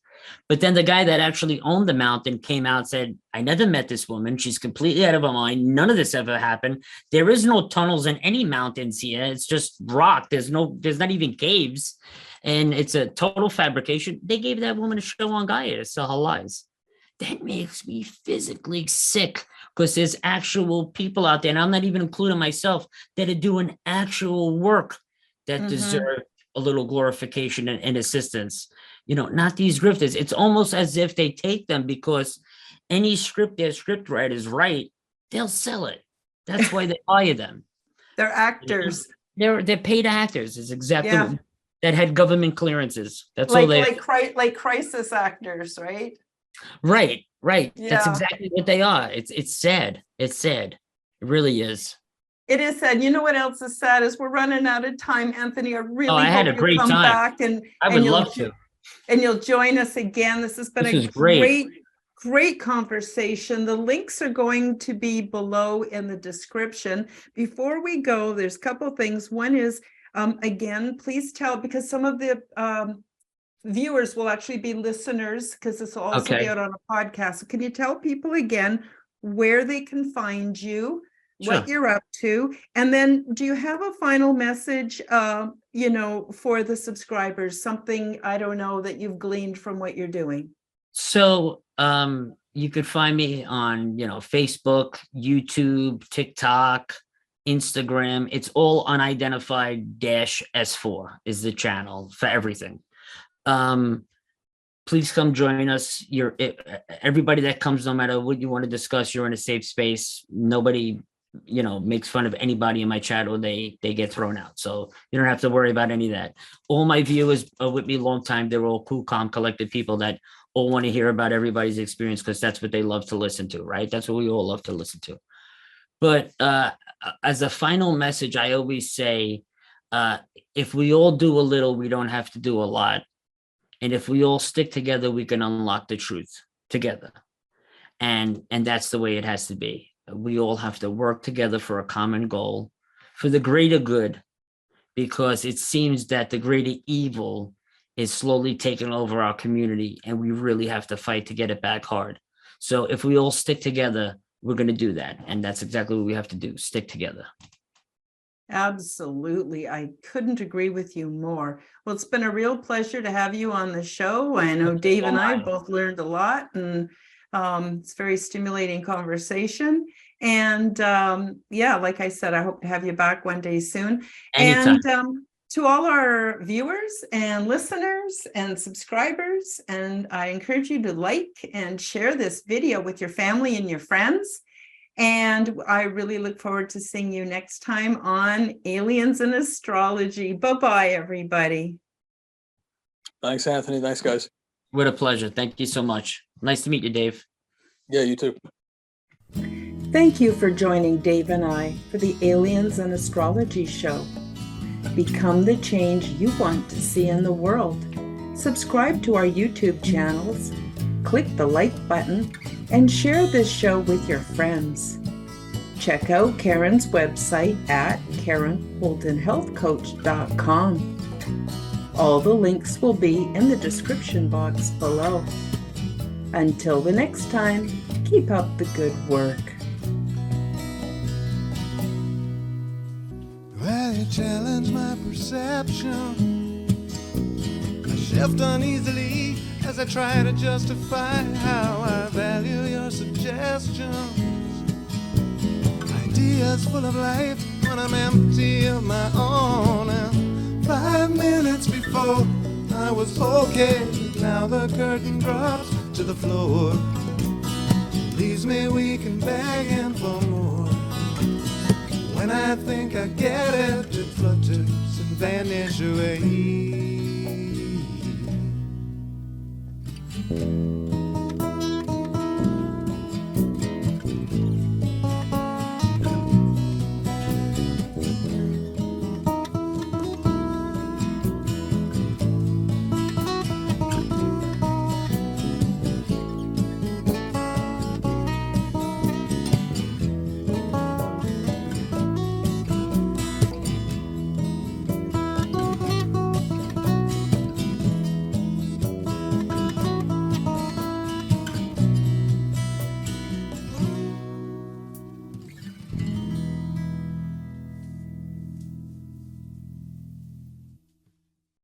But then the guy that actually owned the mountain came out and said, I never met this woman. She's completely out of her mind. None of this ever happened. There is no tunnels in any mountains here. It's just rock. There's not even caves. And it's a total fabrication. They gave that woman a show on Gaia to sell her lies. That makes me physically sick, because there's actual people out there, and I'm not even including myself, that are doing actual work that deserve a little glorification and assistance. Not these grifters. It's almost as if they take them because any script their script writers write, they'll sell it. That's why they hire them. They're actors. They're paid actors. It's exactly what, that had government clearences. That's like, all they like crisis actors, right? Right. Yeah. That's exactly what they are. It's sad. It's sad. It really is. It is sad. You know what else is sad is we're running out of time, Anthony. I really I had hope a great you come time. back and I would love to. And you'll join us again. This has been This a is great. great conversation. The links are going to be below in the description. Before we go, there's a couple things. One is, again, please tell, because some of the viewers will actually be listeners, because this will also be out on a podcast. So can you tell people again where they can find you, what you're up to, and then do you have a final message, for the subscribers, something, I don't know, that you've gleaned from what you're doing? So you could find me on, Facebook, YouTube, TikTok, Instagram. It's all unidentified-S4 is the channel for everything. Please come join us. Everybody that comes, no matter what you want to discuss, you're in a safe space. Nobody, makes fun of anybody in my chat, or they get thrown out. So you don't have to worry about any of that. All my viewers are with me a long time. They're all cool, calm, collected people that all want to hear about everybody's experience, because that's what they love to listen to, right? That's what we all love to listen to. But as a final message, I always say, if we all do a little, we don't have to do a lot. And if we all stick together, we can unlock the truth together. And that's the way it has to be. We all have to work together for a common goal, for the greater good, because it seems that the greater evil is slowly taking over our community, and we really have to fight to get it back hard. So if we all stick together, we're going to do that. And that's exactly what we have to do, stick together. Absolutely. I couldn't agree with you more. Well, it's been a real pleasure to have you on the show. I know Dave and I both learned a lot, and it's a very stimulating conversation. And like I said, I hope to have you back one day soon. Anytime. And to all our viewers and listeners and subscribers, and I encourage you to like and share this video with your family and your friends. And I really look forward to seeing you next time on Aliens and Astrology. Bye-bye, everybody. Thanks, Anthony. Thanks, guys. What a pleasure. Thank you so much. Nice to meet you, Dave. Yeah, you too. Thank you for joining Dave and I for the Aliens and Astrology show. Become the change you want to see in the world. Subscribe to our YouTube channels, click the like button, and share this show with your friends. Check out Karen's website at KarenHoltonHealthCoach.com. All the links will be in the description box below. Until the next time, keep up the good work. Well, you challenge my perception. I shift uneasily as I try to justify how I value your suggestions. Ideas full of life when I'm empty of my own. And 5 minutes before I was okay, now the curtain drops to the floor. Leaves me weak and begging for more. When I think I get it, it flutters and vanishes away.